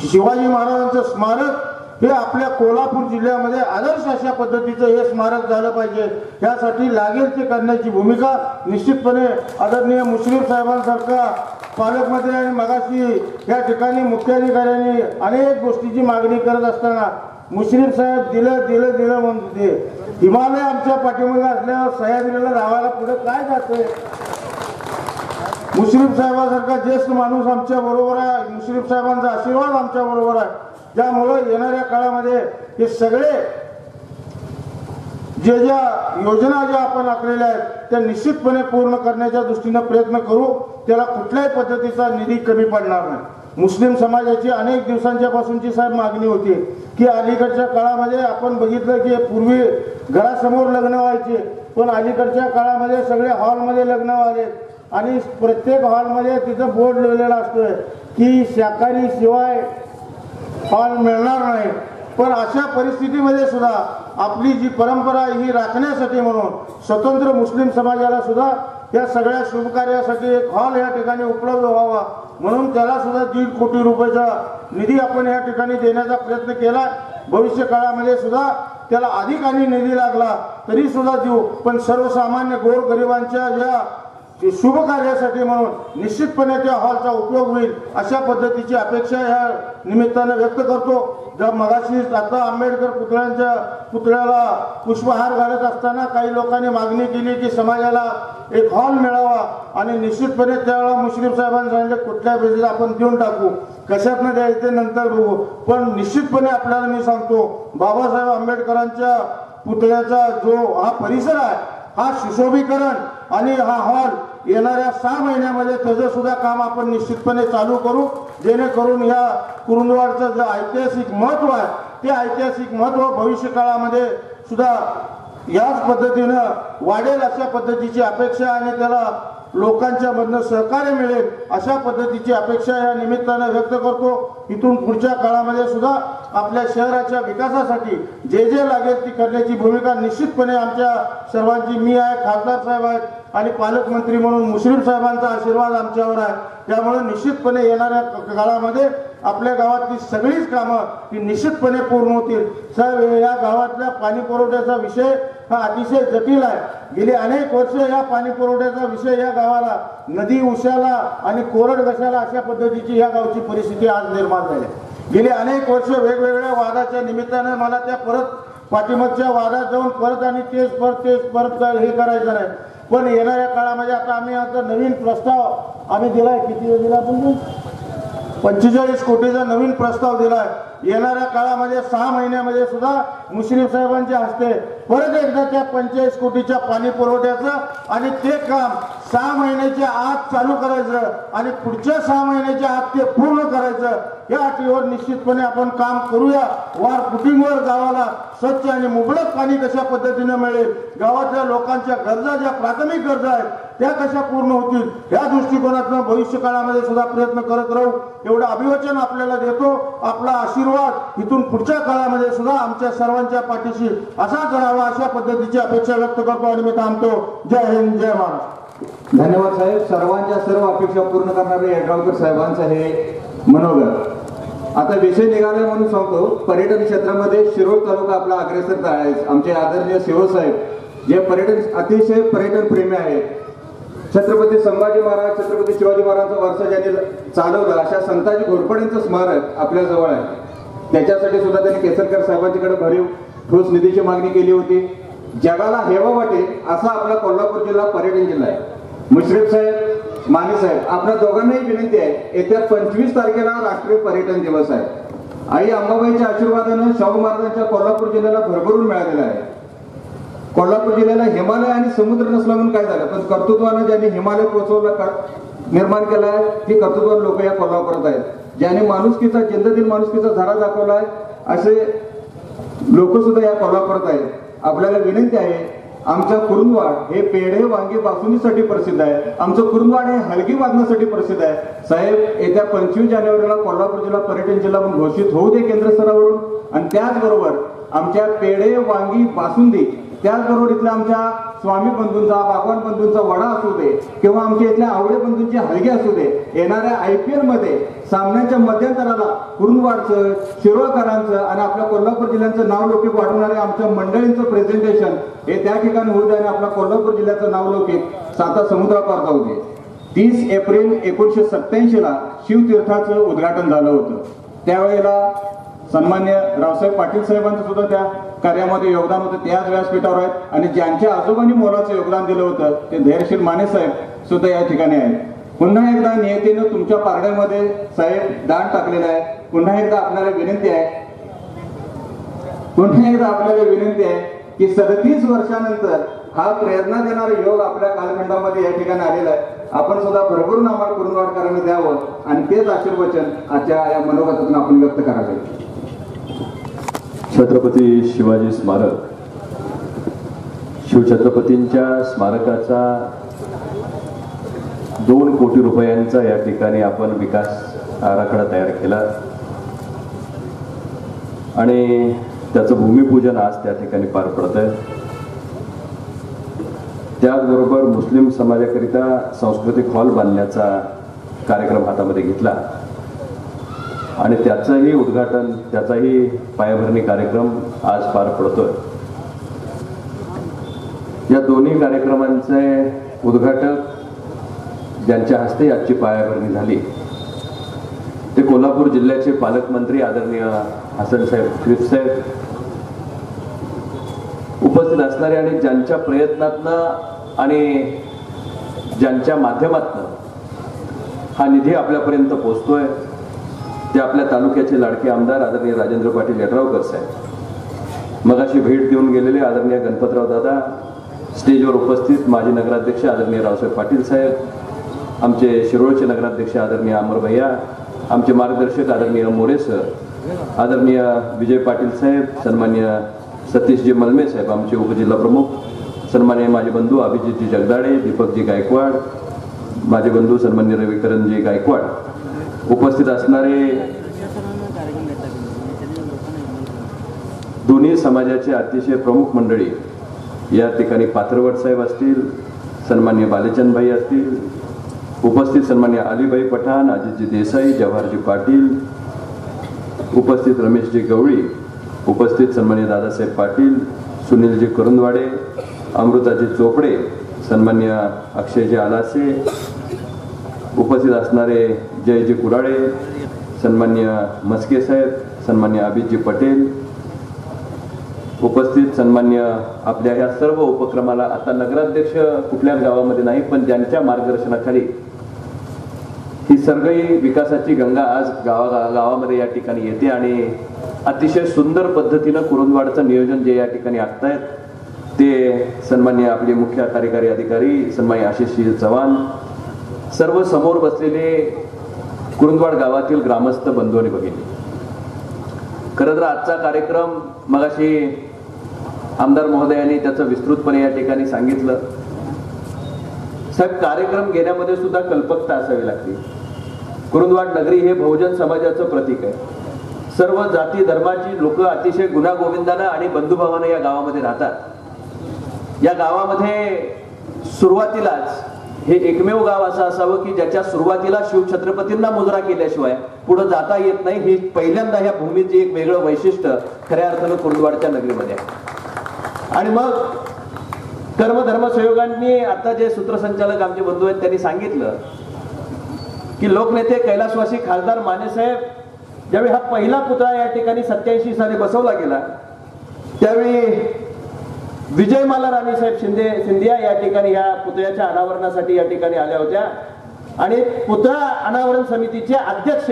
शिवाजी महाराजांचं स्मारक हे आपल्या कोल्हापूर जिल्ह्यामध्ये आदर्श अशा पद्धतीचं हे स्मारक झालं पाहिजे. यासाठी लागेल ते करण्याची भूमिका निश्चितपणे आदरणीय मुश्रीफ साहेबांसारखा पालकमंत्री आणि मगाशी या ठिकाणी मुख्याधिकाऱ्यांनी अनेक गोष्टीची मागणी करत असताना मुश्रीफ साहेब दिलं म्हणते हिमालय आमच्या पाठीमागे असल्यावर सह्याद्रीला राहायला पुढे काय जातंय. मुश्रीफ साहेबांसारखा ज्येष्ठ माणूस आमच्या बरोबर आहे, मुश्रीफ साहेबांचा आशीर्वाद आमच्या बरोबर आहे. त्यामुळे येणाऱ्या काळामध्ये हे सगळे ज्या योजना ज्या आपण आखलेल्या आहेत त्या निश्चितपणे पूर्ण करण्याच्या दृष्टीने प्रयत्न करू. त्याला कुठल्याही पद्धतीचा निधी कमी पडणार नाही. मुस्लिम समाजाची अनेक दिवसांच्या पासूनची साहेब मागणी होती की अलीकडच्या काळामध्ये आपण बघितलं की पूर्वी घरासमोर लग्न व्हायचे, पण अलीकडच्या काळामध्ये सगळे हॉलमध्ये लग्न व्हायले आणि प्रत्येक हॉलमध्ये तिथं बोर्ड लिहिलेला असतोय की शाकाहारी शिवाय हॉल मिळणार नाही. पण अशा परिस्थितीमध्ये सुद्धा आपली जी परंपरा ही राखण्यासाठी म्हणून स्वतंत्र मुस्लिम समाजाला सुद्धा या सगळ्या शुभकार्यासाठी एक हॉल या ठिकाणी उपलब्ध व्हावा म्हणून त्याला सुद्धा 1.5 कोटी रुपयाचा निधी आपण या ठिकाणी देण्याचा प्रयत्न केला. भविष्य काळामध्ये सुद्धा त्याला अधिक आणि निधी लागला तरी सुद्धा देऊ. पण सर्वसामान्य गोरगरिबांच्या या शुभ कार्यासाठी म्हणून निश्चितपणे त्या हॉलचा उपयोग होईल अशा पद्धतीची अपेक्षा या निमित्ताने व्यक्त करतो. जर मगाशी आता आंबेडकर पुतळ्याला पुष्पहार घालत असताना काही लोकांनी मागणी केली की समाजाला एक हॉल मिळावा आणि निश्चितपणे त्यावेळेला मुश्रीफ साहेबांनी सांगितलं कुठल्या बेसिस आपण देऊन टाकू, कशातनं द्यायचं नंतर बघू. पण निश्चितपणे आपल्याला मी सांगतो बाबासाहेब आंबेडकरांच्या पुतळ्याचा जो हा परिसर आहे हा सुशोभीकरण आणि हा हॉल येणाऱ्या 6 महिन्यामध्ये त्याचं सुद्धा काम आपण निश्चितपणे चालू करू जेणेकरून या कुरुंदवाडचं जे ऐतिहासिक महत्व आहे ते ऐतिहासिक महत्व भविष्य काळामध्ये सुद्धा याच पद्धतीनं वाढेल अशा पद्धतीची अपेक्षा आणि त्याला लोकांच्या मधनं सहकार्य मिळेल अशा पद्धतीची अपेक्षा या निमित्तानं व्यक्त करतो. इथून पुढच्या काळामध्ये सुद्धा आपल्या शहराच्या विकासासाठी जे लागेल ती करण्याची भूमिका निश्चितपणे आमच्या सर्वांची मी आहे, खासदार साहेब आहेत आणि पालकमंत्री म्हणून मुश्रीफ साहेबांचा आशीर्वाद आमच्यावर आहे. त्यामुळे निश्चितपणे येणाऱ्या काळामध्ये आपल्या गावातली सगळीच कामं ही निश्चितपणे पूर्ण होतील. साहेब, या गावातल्या पाणी पुरवठ्याचा विषय हा अतिशय जटिल आहे. गेली अनेक वर्ष या पाणी पुरवठ्याचा विषय या गावाला नदी उशाला आणि कोरड घशाला अशा पद्धतीची या गावची परिस्थिती आज निर्माण झाली. गेली अनेक वर्ष वेगवेगळ्या वादाच्या निमित्ताने मला त्या परत पाठीमागच्या वादात जाऊन परत आणि तेच परत हे करायचं नाही. पण येणाऱ्या काळामध्ये आता आम्ही आता नवीन प्रस्ताव आम्ही दिलाय. किती दिला आपण? 45 कोटीचा नवीन प्रस्ताव दिलाय. येणाऱ्या काळामध्ये 6 महिन्यामध्ये सुद्धा मुश्रीफ साहेबांच्या हस्ते परत एकदा त्या 45 कोटीच्या पाणी पुरवठ्याचं आणि ते काम 6 महिन्याच्या आत चालू करायचं आणि पुढच्या 6 महिन्याच्या आत ते पूर्ण करायचं. या अटीवर निश्चितपणे आपण काम करूया. वार फुटिंगवर गावाला स्वच्छ आणि मुबलक पाणी कशा पद्धतीने मिळेल, गावातल्या लोकांच्या गरजा ज्या प्राथमिक गरजा आहेत त्या कशा पूर्ण होतील या दृष्टिकोनातून भविष्य काळामध्ये सुद्धा प्रयत्न करत राहू एवढं अभिवचन आपल्याला देतो. आपला आशीर्वाद इथून पुढच्या काळामध्ये सुद्धा आमच्या सर्वांच्या पाठीशी असाच राहावा अशा पद्धतीची अपेक्षा व्यक्त करतो आणि मी थांबतो. जय हिंद, जय महाराष्ट्र. धन्यवाद साहेब. सर्वांच्या सर्व अपेक्षा पूर्ण करणारे येड्रावकर साहेबांचं हे मनोगत. आता विषय निघाला म्हणून सांगतो. पर्यटन क्षेत्रामध्ये शिरोळ तालुका आपला अग्रेसर आहे. आमचे आदरणीय शिवसाहेब जे अतिशय पर्यटन प्रेमी आहेत. छत्रपती संभाजी महाराज, छत्रपती शिवाजी महाराजांचा वारसा ज्यांनी चालवला अशा संताजी घोरपडेंचं स्मारक आपल्या जवळ आहे. त्याच्यासाठी सुद्धा त्यांनी केसरकर साहेबांच्याकडे भरीव ठोस निधीची मागणी केली होती. जगाला हेवा वाटेल असा आपला कोल्हापूर जिल्हा पर्यटन जिल्हा आहे. मुश्रीफ साहेब, माने साहेब, आपल्या दोघांनाही विनंती आहे, येत्या 25 तारखेला राष्ट्रीय पर्यटन दिवस आहे. आई अंबाबाईच्या आशीर्वादानं शाहू महाराजांच्या कोल्हापूर जिल्ह्याला भरभरून मिळालेला आहे. कोल्हापूर जिल्ह्याला हिमालय आणि समुद्र नसला म्हणून काय झालं, पण कर्तृत्वानं ज्यांनी हिमालय पोहोचवला निर्माण केला आहे ती कर्तृत्वान लोक या कोल्हापुरात आहेत. ज्याने माणुसकीचा जिंदतील माणुसकीचा धारा दाखवला आहे असे लोक सुद्धा या कोल्हापुरात आहेत. आपल्याला विनंती आहे, आमचा कुरुंदवाड हे पेढे वांगी बासुंदीसाठी प्रसिद्ध आहे. आमचं कुरुंदवाड हे हलगी वादनासाठी प्रसिद्ध आहे. साहेब, येत्या 25 जानेवारीला कोल्हापूर जिल्हा पर्यटन जिल्हा म्हणून घोषित होऊ दे केंद्र स्तरावरून. आणि त्याचबरोबर आमच्या पेढे वांगी बासुंदी, त्याचबरोबर इथल्या आमच्या स्वामी बंधूंचा, बागवान बंधूंचा वडा असू दे किंवा आमच्या इथल्या आवडे बंधूंची हलगी असू दे, येणाऱ्या IPL मध्ये सामन्याच्या मध्यंतराला कुरुंदवाडचं, शिरोळकरांचं आणि आपल्या कोल्हापूर जिल्ह्याचं नावलौकिक वाढवणारे आमच्या मंडळींचं प्रेझेंटेशन हे त्या ठिकाणी होऊ दे आणि आपल्या कोल्हापूर जिल्ह्याचं नावलौकिक साता समुद्रापार जाऊ दे. 30 एप्रिल 1987ला शिवतीर्थाचं उद्घाटन झालं होतं. त्यावेळेला सन्मान्य रावसाहेब पाटील साहेबांचं सुद्धा त्या कार्यामध्ये योगदान होतं. ते आज व्यासपीठावर आहेत आणि ज्यांच्या आजोबांनी मोलाचं योगदान दिलं होतं ते धैर्यशील माने साहेब सुद्धा या ठिकाणी आहेत. पुन्हा एकदा नियतीनं तुमच्या पारड्यामध्ये साहेब दान टाकलेलं आहे. पुन्हा एकदा आपल्याला विनंती आहे की 37 वर्षानंतर हा प्रेरणा देणारा योग आपल्या कालखंडामध्ये या ठिकाणी आलेला आहे. आपण सुद्धा भरभरून आम्हाला कुरुंदवाडकरांनी द्यावं आणि तेच आशीर्वचन आजच्या या मनोगतातून आपण व्यक्त करावे. छत्रपती शिवाजी स्मारक, शिवछत्रपतींच्या स्मारकाचा 2 कोटी रुपयांचा या ठिकाणी आपण विकास आराखडा तयार केला आणि त्याचं भूमिपूजन आज त्या ठिकाणी पार पडत आहे. त्याचबरोबर मुस्लिम समाजाकरिता सांस्कृतिक हॉल बांधण्याचा कार्यक्रम हातामध्ये घेतला आणि त्याचंही उद्घाटन, त्याचाही पायाभरणी कार्यक्रम आज पार पडतोय. या दोन्ही कार्यक्रमांचे उद्घाटक ज्यांच्या हस्ते आजची पायाभरणी झाली ते कोल्हापूर जिल्ह्याचे पालकमंत्री आदरणीय हसन साहेब मुश्रीफ साहेब उपस्थित असणारे आणि ज्यांच्या प्रयत्नातनं आणि ज्यांच्या माध्यमातनं हा निधी आपल्यापर्यंत पोहोचतोय ते आपल्या तालुक्याचे लाडके आमदार आदरणीय राजेंद्र पाटील येड्रावकर साहेब, मगाशी भेट देऊन गेलेले आदरणीय गणपतराव दादा, स्टेजवर उपस्थित माजी नगराध्यक्ष आदरणीय रावसाहेब पाटील साहेब, आमचे शिरोळचे नगराध्यक्ष आदरणीय अमर भैया, आमचे मार्गदर्शक आदरणीय मोरे सर, आदरणीय विजय पाटील साहेब, सन्मान्य सतीशजी मलमे साहेब, आमचे उपजिल्हा प्रमुख, सन्मान्य माझे बंधू अभिजितजी जगदाडे, दीपकजी गायकवाड, माझे बंधू सन्मान्य रविकरणजी गायकवाड, उपस्थित असणारे दोन्ही समाजाचे अतिशय प्रमुख मंडळी, या ठिकाणी पात्रवट साहेब असतील, सन्मान्य बालेचंद भाई असतील, उपस्थित सन्मान्य अलीभाई पठाण, अजितजी देसाई, जवाहरजी पाटील, उपस्थित रमेशजी गवळी, उपस्थित सन्माननीय दादासाहेब पाटील, सुनीलजी करुंदवाडे, अमृताजी चोपडे, सन्मान्य अक्षयजी आलासे, उपस्थित असणारे जयजी कुराळे, सन्मान्य मस्के साहेब, सन्मान्य अभितजी पटेल, उपस्थित सन्मान्य आपल्या ह्या सर्व उपक्रमाला आता नगराध्यक्ष कुठल्याच गावामध्ये नाही, पण ज्यांच्या मार्गदर्शनाखाली ही सगळी विकासाची गंगा आज गावामध्ये या ठिकाणी येते आणि अतिशय सुंदर पद्धतीनं कुरुंदवाडचं नियोजन जे या ठिकाणी आखतायत ते सन्मान्य आपले मुख्य कार्यकारी अधिकारी सन्मान्य आशिषजी चव्हाण, सर्व समोर बसलेले कुरुंदवाड गावातील ग्रामस्थ बंधू आणि भगिनी. खरं तर आजचा कार्यक्रम मगाशी आमदार महोदयांनी त्याचं विस्तृतपणे या ठिकाणी सांगितलं. साहेब, कार्यक्रम घेण्यामध्ये सुद्धा कल्पकता असावी लागते. कुरुंदवाड नगरी हे बहुजन समाजाचं प्रतीक आहे. सर्व जाती धर्माची लोक अतिशय गुण्यागोविंदानं आणि बंधुभावानं या गावामध्ये राहतात. या गावामध्ये सुरुवातीलाच हे एकमेव गाव असं असावं की ज्याच्या सुरुवातीला शिवछत्रपतींना मुजरा केल्याशिवाय पुढे जाता येत नाही. ही पहिल्यांदा ह्या भूमीचे एक वेगळं वैशिष्ट्य खऱ्या अर्थानं कुरुंदवाडच्या नगरीमध्ये आहे. आणि मग कर्मधर्म सहयोगांनी आता जे सूत्रसंचालक आमचे बंधू आहेत त्यांनी सांगितलं की लोकनेते कैलासवासी खासदार मानेसाहेब ज्यावेळी हा पहिला पुतळा या ठिकाणी 87 साली बसवला गेला त्यावेळी विजयमाला राणीसाहेब सिंधिया या ठिकाणी या पुतळ्याच्या अनावरणासाठी या ठिकाणी आल्या होत्या आणि पुतळा अनावरण समितीचे अध्यक्ष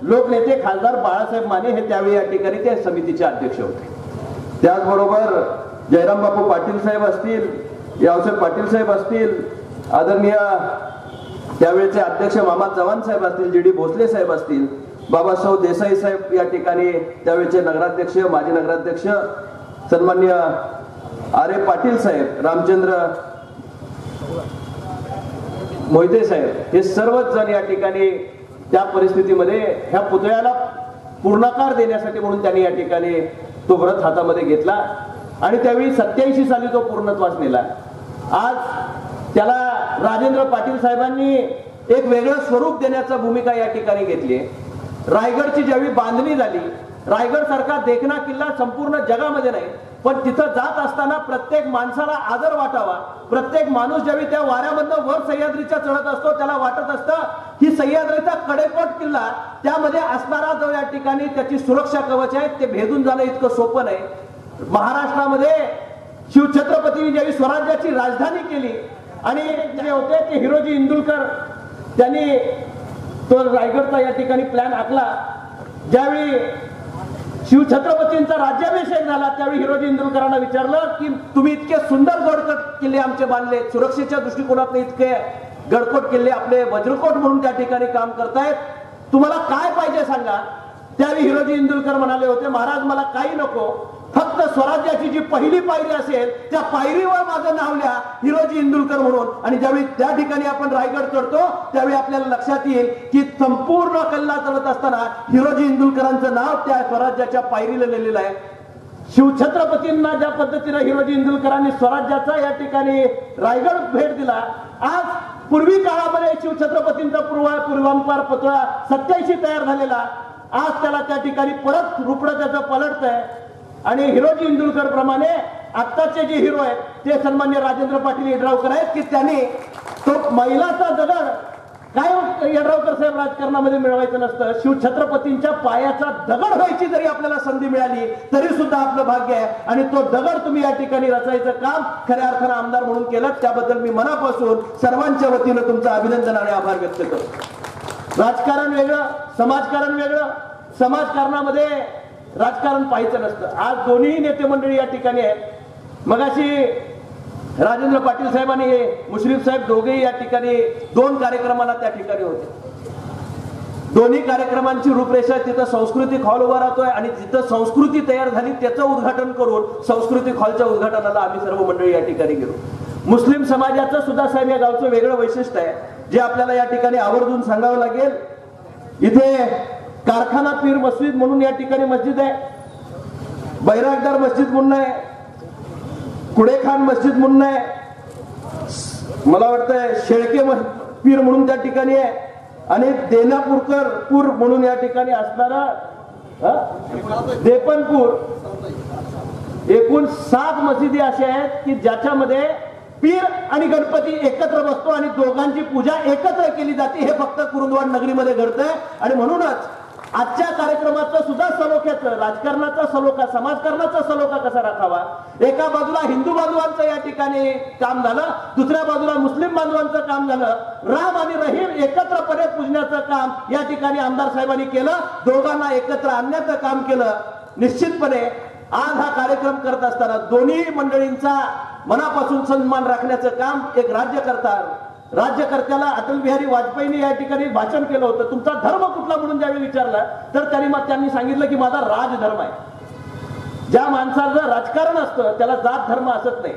लोकनेते खासदार बाळासाहेब माने हे त्यावेळी या ठिकाणी त्या समितीचे अध्यक्ष होते. त्याचबरोबर जयराम बापू पाटील साहेब असतील, यावसाहेब पाटील साहेब असतील, आदरणीय त्यावेळेचे अध्यक्ष मामा चव्हाण साहेब असतील, जी डी भोसले साहेब असतील, बाबासाहेब देसाई साहेब या ठिकाणी त्यावेळेचे नगराध्यक्ष, माजी नगराध्यक्ष सन्मान्य आरे पाटील साहेब, रामचंद्र मोहिते साहेब, हे सर्वच जण या ठिकाणी त्या परिस्थितीमध्ये ह्या पुतळ्याला पूर्णाकार देण्यासाठी म्हणून त्यांनी या ठिकाणी तो व्रत हातामध्ये घेतला आणि त्यावेळी 87 साली तो पूर्णत्वास नेला. आज त्याला राजेंद्र पाटील साहेबांनी एक वेगळं स्वरूप देण्याचा भूमिका या ठिकाणी घेतली. रायगडची ज्यावेळी बांधणी झाली, रायगड सारखा देखणा किल्ला संपूर्ण जगामध्ये नाही, पण तिथं जात असताना प्रत्येक माणसाला आदर वाटावा. प्रत्येक माणूस ज्यावेळी त्या वाऱ्यामधनं वर सह्याद्रीच्या चढत असतो त्याला वाटत असतं की सह्याद्रीचा कडेकोट किल्ला त्यामध्ये असणारा जो या ठिकाणी त्याची सुरक्षा कवच आहे ते भेदून जाणं इतकं सोपं नाही. महाराष्ट्रामध्ये शिवछत्रपतींनी ज्यावेळी स्वराज्याची राजधानी केली आणि जे होते ते हिरोजी इंदुलकर त्यांनी तो रायगडचा या ठिकाणी प्लॅन आखला. ज्यावेळी शिवछत्रपतींचा राज्याभिषेक झाला त्यावेळी हिरोजी इंदुलकरांना विचारलं की तुम्ही इतके सुंदर गडकोट किल्ले आमचे बांधले, सुरक्षेच्या दृष्टिकोनातून इतके गडकोट किल्ले आपले वज्रकोट म्हणून त्या ठिकाणी काम करतायत, तुम्हाला काय पाहिजे सांगा. त्यावेळी हिरोजी इंदुलकर म्हणाले होते, महाराज मला काही नको, फक्त स्वराज्याची जी पहिली पायरी असेल त्या पायरीवर माझं नाव लिहा, हिरोजी इंदुलकर म्हणून. आणि ज्यावेळी त्या ठिकाणी आपण रायगड चढतो त्यावेळी आपल्याला लक्षात येईल की संपूर्ण किल्ला चढत असताना हिरोजी इंदुलकरांचं नाव त्या स्वराज्याच्या पायरीला लिहिलेलं आहे. शिवछत्रपतींना ज्या पद्धतीने हिरोजी इंदुलकरांनी स्वराज्याचा या ठिकाणी रायगड भेट दिला, आज पूर्वी काळामध्ये शिवछत्रपतींचा पूर्वांपार पुतळा 87 तयार झालेला, आज त्याला त्या ठिकाणी परत रुपडं त्याचं पलटतंय. आणि हिरोजी इंदुलकर प्रमाणे आत्ताचे जे हिरो आहेत ते सन्मान्य राजेंद्र पाटील यड्रावकर आहेत की त्यांनी तो मैलाचा दगड काय यड्रावकर साहेब राजकारणामध्ये मिळवायचं नसतं, शिवछत्रपतींच्या पायाचा दगड व्हायची जरी आपल्याला संधी मिळाली तरी सुद्धा आपलं भाग्य आहे. आणि तो दगड तुम्ही या ठिकाणी रचायचं काम खऱ्या अर्थानं आमदार म्हणून केलं, त्याबद्दल मी मनापासून सर्वांच्या वतीनं तुमचं अभिनंदन आणि आभार व्यक्त करतो. राजकारण वेगळं, समाजकारण वेगळं. समाजकारणामध्ये राजकारण पाहायचं नसतं. आज दोन्ही नेते मंडळी या ठिकाणी आहेत. मगाशी राजेंद्र पाटील साहेब आणि मुश्रीफ साहेब दोघेही या ठिकाणी 2 कार्यक्रमाला त्या ठिकाणी होते. दोन्ही कार्यक्रमांची रूपरेषा तिथं सांस्कृतिक हॉल उभा राहतोय आणि जिथं संस्कृती तयार झाली त्याचं उद्घाटन करून सांस्कृतिक हॉलच्या उद्घाटनाला आम्ही सर्व मंडळी या ठिकाणी गेलो. मुस्लिम समाजाचं सुद्धा साहेब या गावचं वेगळं वैशिष्ट्य आहे जे आपल्याला या ठिकाणी आवर्जून सांगावं लागेल. इथे कारखाना पीर मस्जिद म्हणून या ठिकाणी मस्जिद आहे, बैरागदार मस्जिद म्हणून आहे, कुडेखान मस्जिद म्हणून आहे, मला वाटतंय शेळके पीर म्हणून त्या ठिकाणी आहे आणि देनापूरकर पूर म्हणून या ठिकाणी असणारा देपणपूर एकूण 7 मशिदी अशा आहेत की ज्याच्यामध्ये पीर आणि गणपती एकत्र बसतो आणि दोघांची पूजा एकत्र केली जाते. हे फक्त कुरुंदवाड नगरीमध्ये घडतंय. आणि म्हणूनच आजच्या कार्यक्रमाचं सुद्धा सलोख्याचं, राजकारणाचा सलोखा, समाजकारणाचा सलोखा कसा राखावा. एका बाजूला हिंदू बांधवांचं या ठिकाणी काम झालं, दुसऱ्या बाजूला मुस्लिम बांधवांचं काम झालं. राम आणि रहीम एकत्रपणे पूजण्याचं काम या ठिकाणी आमदार साहेबांनी केलं. दोघांना एकत्र आणण्याचं काम केलं. निश्चितपणे आज हा कार्यक्रम करत असताना दोन्ही मंडळींचा मनापासून सन्मान राखण्याचं काम एक राज्यकर्त्याला अटल बिहारी वाजपेयींनी या ठिकाणी भाषण केलं होतं. तुमचा धर्म कुठला म्हणून ज्यावेळी विचारला तर त्यांनी सांगितलं की माझा राजधर्म आहे. ज्या माणसाचं राजकारण असतं त्याला जात धर्म असत नाही.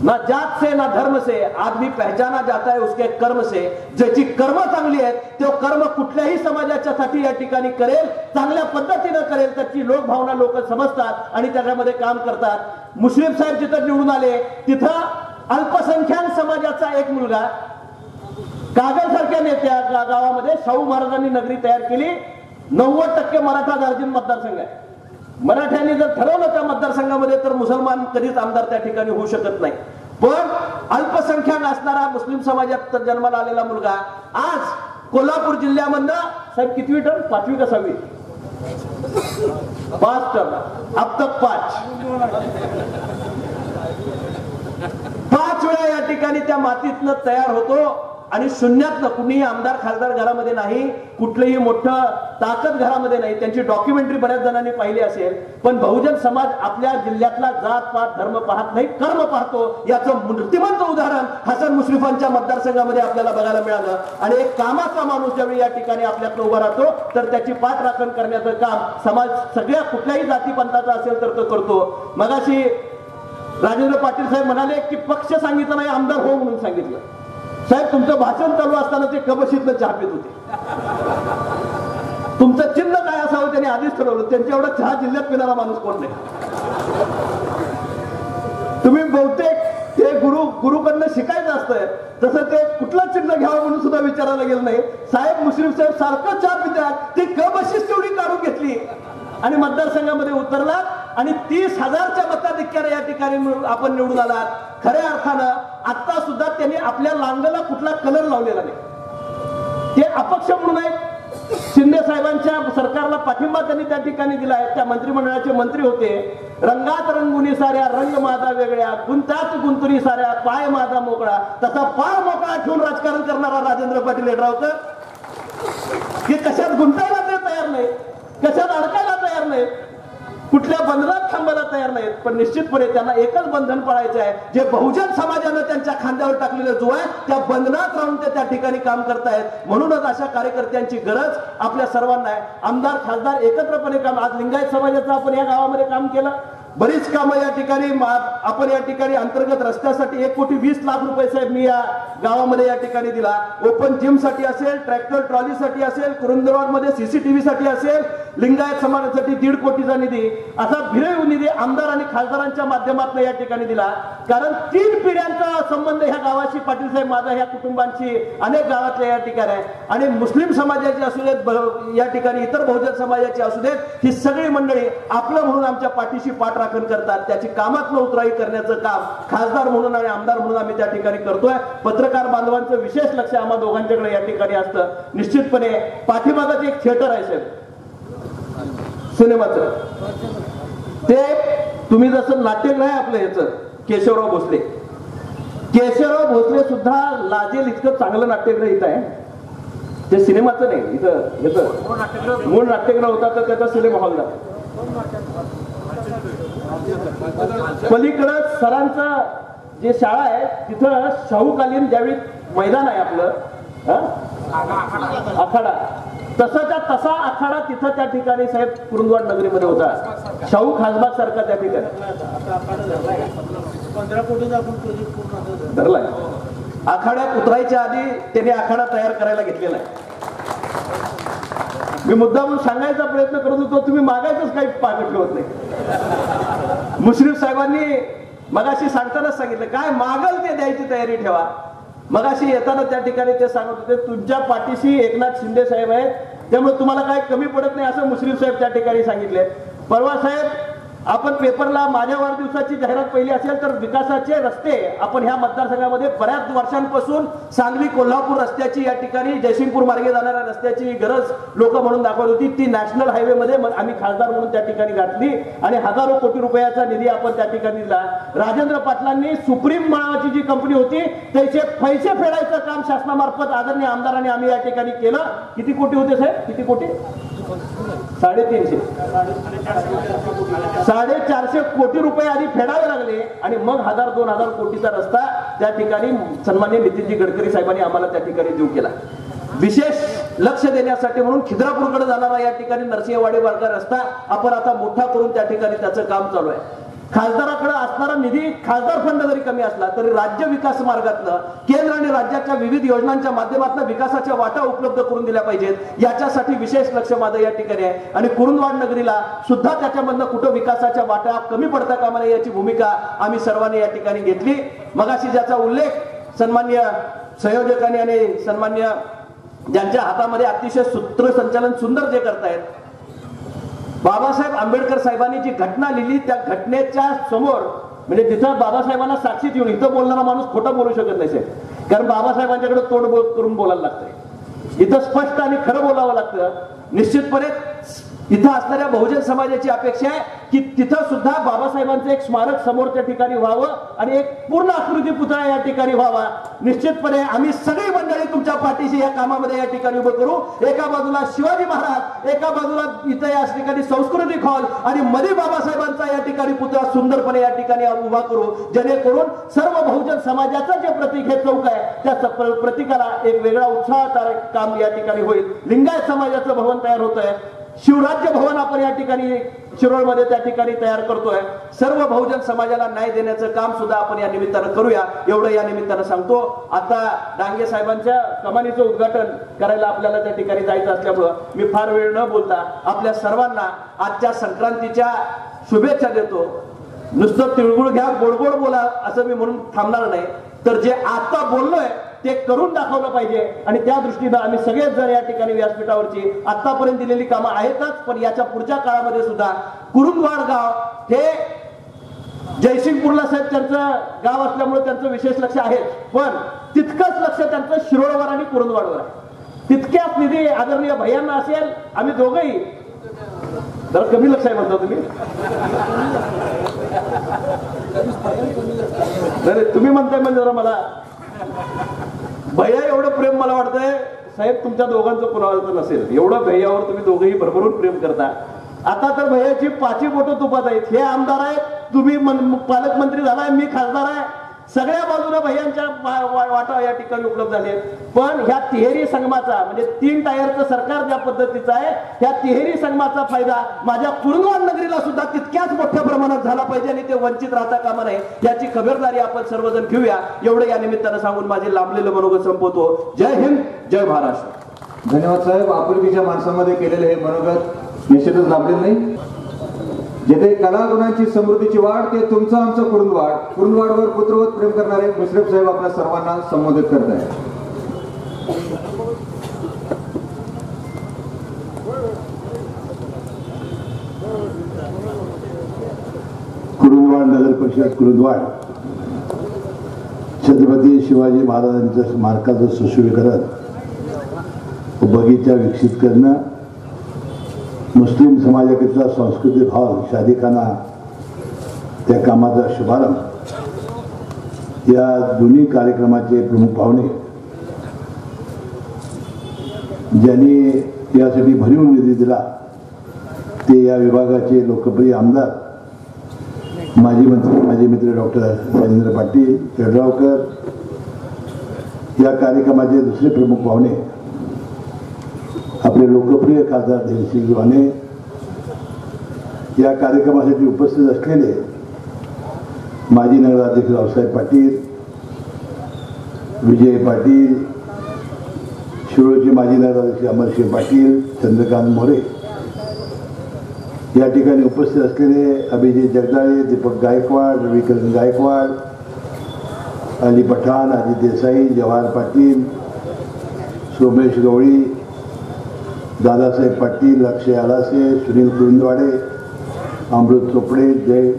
ना जात से ना धर्म से आदमी पहचाना जाता है उसके कर्म से. ज्याची कर्म चांगली आहेत तो कर्म कुठल्याही समाजाच्यासाठी या ठिकाणी करेल, चांगल्या पद्धतीनं करेल. त्याची लोकभावना लोक समजतात आणि त्याच्यामध्ये काम करतात. मुश्रीफ साहेब जिथं निवडून आले तिथं अल्पसंख्याक समाजाचा एक मुलगा कागल सारख्या नेत्या गावामध्ये शाहू महाराजांनी नगरी तयार केली. 90% मराठा दार्जिन मतदारसंघ आहे. मराठ्यांनी जर ठरवलं त्या मतदारसंघामध्ये तर मुसलमान कधीच आमदार त्या ठिकाणी होऊ शकत नाही. पण अल्पसंख्याक असणारा मुस्लिम समाजात जन्माला आलेला मुलगा आज कोल्हापूर जिल्ह्यामधनं साहेब कितवी टर्म, 5वी का 6वी? 5 टर्म. अब तक 5 वेळा या ठिकाणी त्या मातीतनं तयार होतो आणि शून्यातनं. कुणीही आमदार खासदार घरामध्ये नाही, कुठलंही मोठं ताकद घरामध्ये नाही. त्यांची डॉक्युमेंटरी बऱ्याच जणांनी पाहिली असेल. पण बहुजन समाज आपल्या जिल्ह्यातला जात पात धर्म पाहत नाही, कर्म पाहतो. याचं मूर्तिमंत उदाहरण हसन मुश्रीफांच्या मतदारसंघामध्ये आपल्याला बघायला मिळालं. आणि एक कामाचा माणूस ज्यावेळी या ठिकाणी आपल्याकडे उभा राहतो तर त्याची पाठराखण करण्याचं काम समाज सगळ्या कुठल्याही जातीपंथाचा असेल तर तो करतो. मगाशी राजेंद्र पाटील साहेब म्हणाले की पक्ष सांगितलं नाही, आमदार हो म्हणून सांगितलं. साहेब तुमचं भाषण चालू असताना ते कबशीतलं चहा पित होते. तुमचं चिन्ह काय असावं त्यांनी आधीच ठरवलं. त्यांच्या एवढा चहा जिल्ह्यात पिणारा माणूस कोण नाही. तुम्ही बहुतेक ते गुरुकडनं शिकायचं असतंय तसं ते कुठलं चिन्ह घ्यावं म्हणून सुद्धा विचारायला गेलं नाही. साहेब मुश्रीफ साहेब सारखं चहा पितात. ती कबशीच तेवढी काढून घेतली आणि मतदारसंघामध्ये उतरला आणि 30,000च्या मताधिक्याने या ठिकाणी आपण निवडून आलात. खऱ्या अर्थानं आता सुद्धा त्यांनी आपल्या लांगला कुठला कलर लावलेला नाही. ते अपक्ष म्हणून आहेत. शिंदे साहेबांच्या सरकारला पाठिंबा त्यांनी त्या ठिकाणी दिला आहे. त्या मंत्रिमंडळाचे मंत्री होते. रंगात रंगुनी साऱ्या रंग माझा वेगळ्या, गुंतात गुंतुनी साऱ्या पाय माझा मोकळा. तसा पाय मोकळा ठेवून राजकारण करणारा राजेंद्र पाटील यड्रावकर हे कशात गुंतायला ते तयार नाही, कशात अडकायला तयार नाही, कुठल्या बंधनात थांबायला तयार नाहीत. पण निश्चितपणे त्यांना एकच बंधन पाळायचं आहे, जे बहुजन समाजानं त्यांच्या खांद्यावर टाकलेलं जो आहे त्या बंधनात राहून ते त्या ठिकाणी काम करतायत. म्हणूनच अशा कार्यकर्त्यांची गरज आपल्या सर्वांना आहे. आमदार खासदार एकत्रपणे काम. आज लिंगायत समाजाचं आपण या गावामध्ये काम केलं. बरीच कामं या ठिकाणी आपण या ठिकाणी अंतर्गत रस्त्यासाठी 1,20,00,000 रुपये साहेब मी या गावामध्ये या ठिकाणी दिला. ओपन जिम साठी असेल, ट्रॅक्टर ट्रॉलीसाठी असेल, कुरुंदवाड मध्ये CCTV साठी असेल, लिंगायत समाजासाठी 1.5 कोटीचा निधी, असा भिरेव निधी आमदार आणि खासदारांच्या माध्यमातून या ठिकाणी दिला. कारण 3 पिढ्यांचा संबंध ह्या गावाशी पाटील साहेब माझा ह्या कुटुंबांची अनेक गावातल्या या ठिकाणी आहे. आणि मुस्लिम समाजाची असू देत, या ठिकाणी इतर बहुजन समाजाची असू देत, ही सगळी मंडळी आपलं म्हणून आमच्या पाठीशी पाठराखण करतात. त्याची कामातनं उतराई करण्याचं काम खासदार म्हणून आणि आमदार म्हणून आम्ही त्या ठिकाणी करतोय. पत्रकार बांधवांचं विशेष लक्ष आम्हा दोघांच्याकडे या ठिकाणी असतं. निश्चितपणे पाठीमागाचं एक थिएटर आहे साहेब सिनेमाचं, ते तुम्ही जसं नाट्यगृह आहे आपलं ह्याचं केशवराव भोसले, केशवराव भोसले सुद्धा लाजेल इतकं चांगलं नाट्यगृह इथं आहे. ते सिनेमाचं नाही, इथं मूळ नाट्यगृह होता तर त्याचा सिनेमा हॉल झाला. पलीकडं सरांचं जे शाळा आहे तिथं शाहूकालीन ज्यावेळी मैदान आहे आपलं आखाडा, तसाच्या तसा आखाडा तिथं त्या ठिकाणी साहेब कुरुंदवाड नगरीमध्ये होता. शाहू खासबाग सारखा त्या ठिकाणी धरलाय. आखाड्यात उतरायच्या आधी त्याने आखाडा तयार करायला घेतलेला आहे. मी मुद्दा म्हणून सांगायचा प्रयत्न करत होतो, तुम्ही मागायचंच काही पाठ ठेवत नाही. मुश्रीफ साहेबांनी मगाशी सांगतानाच सांगितलं काय मागल ते द्यायची तयारी ठेवा. मगाशी येताना त्या ठिकाणी ते सांगत होते तुमच्या पाठीशी एकनाथ शिंदे साहेब आहेत त्यामुळे तुम्हाला काय कमी पडत नाही असं मुश्रीफ साहेब त्या ठिकाणी सांगितले. परवा साहेब आपण पेपरला माझ्या वाढदिवसाची जाहिरात पहिली असेल तर विकासाचे रस्ते आपण ह्या मतदारसंघामध्ये बऱ्याच वर्षांपासून सांगली कोल्हापूर रस्त्याची या ठिकाणी जयसिंगपूर मार्गे जाणाऱ्या रस्त्याची गरज लोक म्हणून दाखवत होती. ती नॅशनल हायवे मध्ये आम्ही खासदार म्हणून त्या ठिकाणी घातली आणि हजारो कोटी रुपयाचा निधी आपण त्या ठिकाणी दिला. राजेंद्र पाटलांनी सुप्रीम नावाची जी कंपनी होती त्याचे पैसे फेडायचं काम शासनामार्फत आदरणीय आमदारांनी आम्ही या ठिकाणी केलं. किती कोटी होते साहेब? किती कोटी? 350 कोटी रुपये आधी फेडावे लागले आणि मग 1000-2000 कोटीचा रस्ता त्या ठिकाणी सन्माननीय नितीनजी गडकरी साहेबांनी आम्हाला त्या ठिकाणी देऊ केला. विशेष लक्ष देण्यासाठी म्हणून खिद्रापूरकडे जाणारा या ठिकाणी नरसिंहवाडी मार्ग रस्ता आपण आता मोठा करून त्या ठिकाणी त्याचं काम चालू आहे. खासदाराकडे असणारा निधी खासदार फंड जरी कमी असला तरी राज्य विकास मार्गातनं केंद्र आणि राज्याच्या विविध योजनांच्या माध्यमातून विकासाच्या वाटा उपलब्ध करून दिल्या पाहिजेत. याच्यासाठी विशेष लक्ष माझं या ठिकाणी आहे आणि कुरुंदवाड नगरीला सुद्धा त्याच्यामधनं कुठं विकासाच्या वाटा कमी पडता कामा नये याची भूमिका आम्ही सर्वांनी या ठिकाणी घेतली. मगाशी ज्याचा उल्लेख सन्माननीय संयोजकांनी आणि सन्माननीय ज्यांच्या हातामध्ये अतिशय सूत्रसंचालन सुंदर जे करतायत बाबासाहेब आंबेडकर साहेबांनी जी घटना लिहिली त्या घटनेच्या समोर म्हणजे जिथं बाबासाहेबांना साक्षीत येऊन इथं बोलणारा माणूस खोटं बोलू शकत नाही साहेब, कारण बाबासाहेबांच्याकडे तोंड करून बोलायला लागतंय. इथं स्पष्ट आणि खरं बोलावं लागतं. निश्चितपणे इथं असणाऱ्या बहुजन समाजाची अपेक्षा आहे की तिथं सुद्धा बाबासाहेबांचं एक स्मारक समोरच्या ठिकाणी व्हावं आणि एक पूर्ण आकृती पुतळा या ठिकाणी व्हावा. निश्चितपणे आम्ही सगळी मंडळी तुमच्या पाठीशी या कामामध्ये या ठिकाणी उभं करू. एका बाजूला शिवाजी महाराज, एका बाजूला इथं या ठिकाणी सांस्कृतिक हॉल आणि मध्ये बाबासाहेबांचा या ठिकाणी पुतळा सुंदरपणे या ठिकाणी उभा करू, जेणेकरून सर्व बहुजन समाजाचं जे प्रतीक हे चौक आहे त्या प्रतीकाला एक वेगळा उत्साह काम या ठिकाणी होईल. लिंगायत समाजाचं भवन तयार होत आहे. शिवराज्य भवन आपण या ठिकाणी शिरोळमध्ये त्या ठिकाणी तयार करतोय. सर्व बहुजन समाजाला न्याय देण्याचं काम सुद्धा आपण या निमित्तानं करूया एवढं या निमित्तानं सांगतो. आता डांगे साहेबांच्या कमानीचं उद्घाटन करायला आपल्याला त्या ठिकाणी जायचं असल्यामुळं मी फार वेळ न बोलता आपल्या सर्वांना आजच्या संक्रांतीच्या शुभेच्छा देतो. नुसतं तिळगुळ घ्या गोडगोड बोला असं मी म्हणून थांबणार नाही, तर जे आता बोललोय ते करून दाखवलं पाहिजे आणि त्या दृष्टीनं आम्ही सगळेच जण या ठिकाणी व्यासपीठावरची आतापर्यंत दिलेली कामं आहेतच, पण याच्या पुढच्या काळामध्ये सुद्धा कुरुंदवाड गाव हे जयसिंगपूरला साहेब त्यांचं गाव असल्यामुळे त्यांचं विशेष लक्ष आहे, पण तितकंच लक्ष त्यांचं शिरोळवर आणि कुरुंदवाडवर आहे. तितक्याच निधी आदरणीय भैयांना असेल. आम्ही दोघंही जरा कमी लक्ष आहे म्हणता तुम्ही, तुम्ही म्हणताय म्हणजे जरा मला भैया एवढं प्रेम मला वाटतंय साहेब तुमच्या दोघांचं कुणावर नसेल एवढं भैयावर तुम्ही दोघेही भरभरून प्रेम करता. आता तर भैयाची 5 बोटं तुपात आहेत. हे आमदार आहेत, तुम्ही पालकमंत्री झालाय, मी खासदार आहे. सगळ्या बाजूला भैयांच्या वाटा या ठिकाणी उपलब्ध झाले. पण ह्या तिहेरी संगमाचा म्हणजे 3 टायरचं सरकार ज्या पद्धतीचं आहे ह्या तिहेरी संगमाचा फायदा माझ्या कुरुंदवाड नगरीला सुद्धा तितक्याच मोठ्या प्रमाणात झाला पाहिजे आणि ते वंचित राहता कामा नये याची खबरदारी आपण सर्वजण घेऊया एवढं या निमित्तानं सांगून माझे लांबलेलं मनोगत संपवतो. जय हिंद, जय महाराष्ट्र. धन्यवाद साहेब. आपुलकीच्या माणसामध्ये केलेले हे मनोगत निश्चितच लाभलेलं नाही. जेथे कलागुणांची समृद्धीची वाढ ते तुमचं आमचं कुरुंदवाड. कुरुंदवाडवर पुत्रवत प्रेम करणारे मुश्रीफ साहेब आपल्या सर्वांना संबोधित करत आहेत. कुरुंदवाड नगर परिषद कुरुंदवाड छत्रपती शिवाजी महाराजांच्या स्मारकाचं सुशोभीकरण बगीचा विकसित करणं, मुस्लिम समाजाकरिता सांस्कृतिक हॉल शादीखाना त्या कामाचा शुभारंभ या दोन्ही कार्यक्रमाचे प्रमुख पाहुणे ज्यांनी यासाठी भरीव निधी दिला ते या विभागाचे लोकप्रिय आमदार माजी मित्र डॉक्टर राजेंद्र पाटील पेडगावकर. या कार्यक्रमाचे दुसरे प्रमुख पाहुणे आपले लोकप्रिय खासदार देवसिंग वाने. या कार्यक्रमासाठी उपस्थित असलेले माजी नगराध्यक्ष रावसाहेब पाटील, विजय पाटील, शिरोळचे माजी नगराध्यक्ष अमरसिंह पाटील, चंद्रकांत मोरे. या ठिकाणी उपस्थित असलेले अभिजित जगदाळे, दीपक गायकवाड, रविकरण गायकवाड, अली पठाण, अजित देसाई, जवाहर पाटील, सोमेश गवळी, दादासाहेब पाटील, अक्षय आलासे, सुनील कुरुंदवाडे, अमृत चोपडे, जय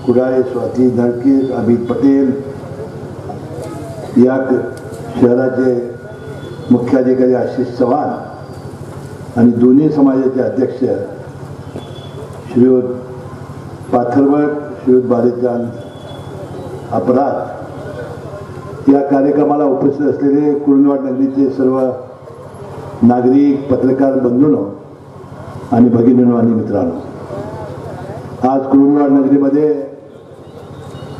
कुडाळे, स्वाती धडके, अमित पटेल, या शहराचे मुख्याधिकारी आशिष चव्हाण आणि दोन्ही समाजाचे अध्यक्ष श्रीयुत पाथरवट, श्रीयुत बालेचांद अपराध, या कार्यक्रमाला उपस्थित असलेले कुरुंदवाड नगरीचे सर्व नागरिक, पत्रकार बंधूंनो आणि भगिनींनो आणि मित्रांनो, आज कुरुंदवाड नगरीमध्ये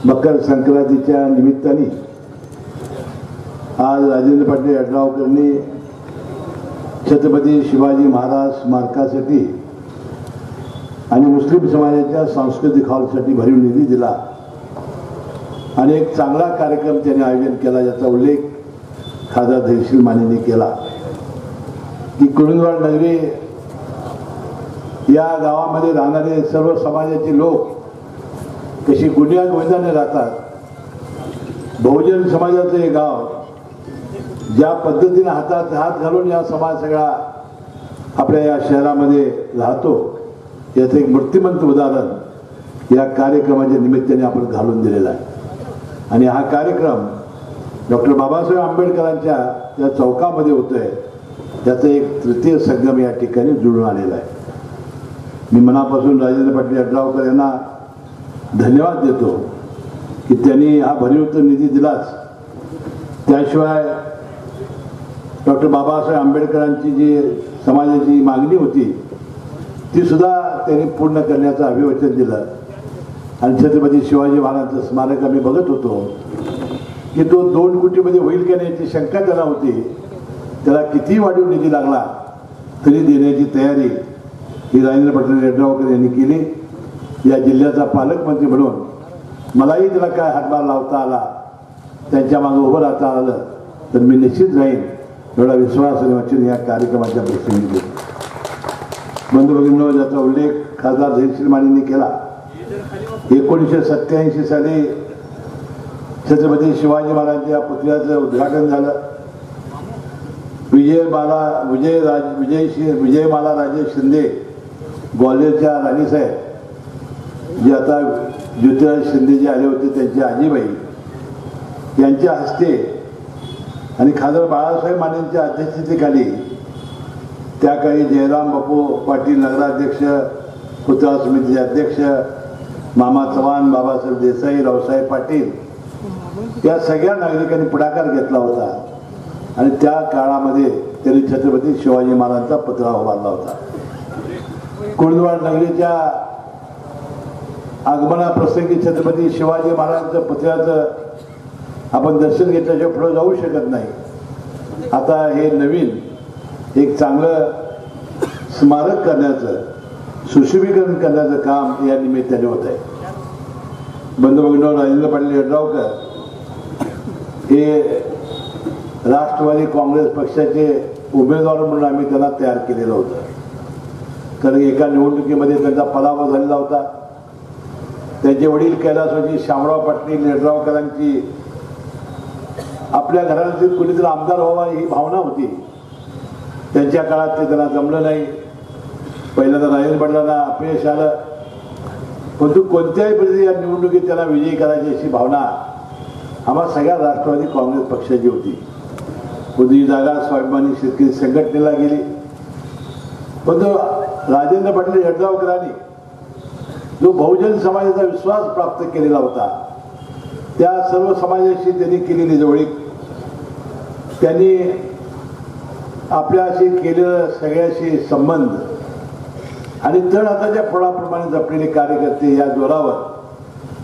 मकर संक्रांतीच्या निमित्ताने आज राजेंद्र पाटील यड्रावकरांनी छत्रपती शिवाजी महाराज स्मारकासाठी आणि मुस्लिम समाजाच्या सांस्कृतिक हॉलसाठी भरीव निधी दिला आणि एक चांगला कार्यक्रम त्यांनी आयोजन केला, ज्याचा उल्लेख खासदार धैर्यशील मानेंनी केला की कुरुंदवाड नगरी या गावामध्ये राहणारे सर्व समाजाचे लोक कशी गुन्ह्या गोविंदाने राहतात. बहुजन समाजाचं हे गाव ज्या पद्धतीने हातात हात घालून या समाज सगळा आपल्या या शहरामध्ये राहतो, याचं एक मूर्तिमंत उदाहरण या कार्यक्रमाच्या निमित्ताने आपण घालून दिलेला आहे. आणि हा कार्यक्रम डॉक्टर बाबासाहेब आंबेडकरांच्या या चौकामध्ये होतोय, त्याचं एक तृतीय संगम या ठिकाणी जुळून आलेला आहे. मी मनापासून राजेंद्र पाटील यड्रावकर यांना धन्यवाद देतो की त्यांनी हा भरीव निधी दिलाच, त्याशिवाय डॉक्टर बाबासाहेब आंबेडकरांची जी समाजाची मागणी होती ती सुद्धा त्यांनी पूर्ण करण्याचं अभिवचन दिलं. आणि छत्रपती शिवाजी महाराजांचं स्मारक आम्ही बघत होतो की तो 2 कोटीमध्ये होईल का नाही याची शंका त्याला होती. त्याला किती वाढीव निधी लागला तरी देण्याची तयारी ही राजेंद्र पाटील यड्रावकर यांनी केली. या जिल्ह्याचा पालकमंत्री म्हणून मलाही त्याला काय हातभार लावता आला, त्यांच्या मागे उभं राहता आलं तर मी निश्चित राहीन, एवढा विश्वास आणि वचन या कार्यक्रमाच्या प्रसंगी देतो. बंधू भगिनींनो, ज्याचा उल्लेख खासदार धैर्यशील मानेंनी केला, 1987 साली छत्रपती शिवाजी महाराजांच्या पुतळ्याचं उद्घाटन झालं. विजयमाला राजे शिंदे, ग्वाल्हेरच्या राणीसाहेब, जे आता ज्योतिराज शिंदे जे आले होते त्यांचे आजीबाई, यांच्या हस्ते आणि खासदार बाळासाहेब मानेंच्या अध्यक्षतेखाली त्या काळी जयराम बापू पाटील नगराध्यक्ष, पुतळा समितीचे अध्यक्ष मामा चव्हाण, बाबासाहेब देसाई, रावसाहेब पाटील, या सगळ्या नागरिकांनी पुढाकार घेतला होता आणि त्या काळामध्ये त्यांनी छत्रपती शिवाजी महाराजांचा पुतळा उभारला होता. कुरुंदवाड नगरीच्या आगमनाप्रसंगी छत्रपती शिवाजी महाराजांच्या पुतळ्याचं आपण दर्शन घेतल्याशिवाय पुढे जाऊ शकत नाही. आता हे नवीन एक चांगलं स्मारक करण्याचं, सुशोभीकरण करण्याचं काम या निमित्ताने होत आहे. बंधू भगिनींनो, राजेंद्र पाटील यड्रावकर हे राष्ट्रवादी काँग्रेस पक्षाचे उमेदवार म्हणून आम्ही त्यांना तयार केलेलं होतं. कारण एका निवडणुकीमध्ये त्यांचा पराभव झालेला होता. त्यांचे वडील कैलासवासी शामराव पाटील यड्रावकरांची आपल्या घरातील कुणीतरी आमदार व्हावा ही भावना होती. त्यांच्या काळात ते त्यांना जमलं नाही. पहिल्यांदा राजेंद्र पाटलांना अपयश आलं, परंतु कोणत्याही परिस्थितीत या निवडणुकीत त्यांना विजयी करायची अशी भावना आम्हा सगळ्या राष्ट्रवादी काँग्रेस पक्षाची होती. ही जागा स्वाभिमानी शेतकरी संघटनेला गेली, परंतु राजेंद्र पाटील यड्रावकरांनी जो बहुजन समाजाचा विश्वास प्राप्त केलेला होता, त्या सर्व समाजाशी त्यांनी केलेली जवळीक, त्यांनी आपल्याशी केलेलं सगळ्याशी संबंध आणि तळ हाताच्या फळाप्रमाणे जपलेले कार्यकर्ते या जोरावर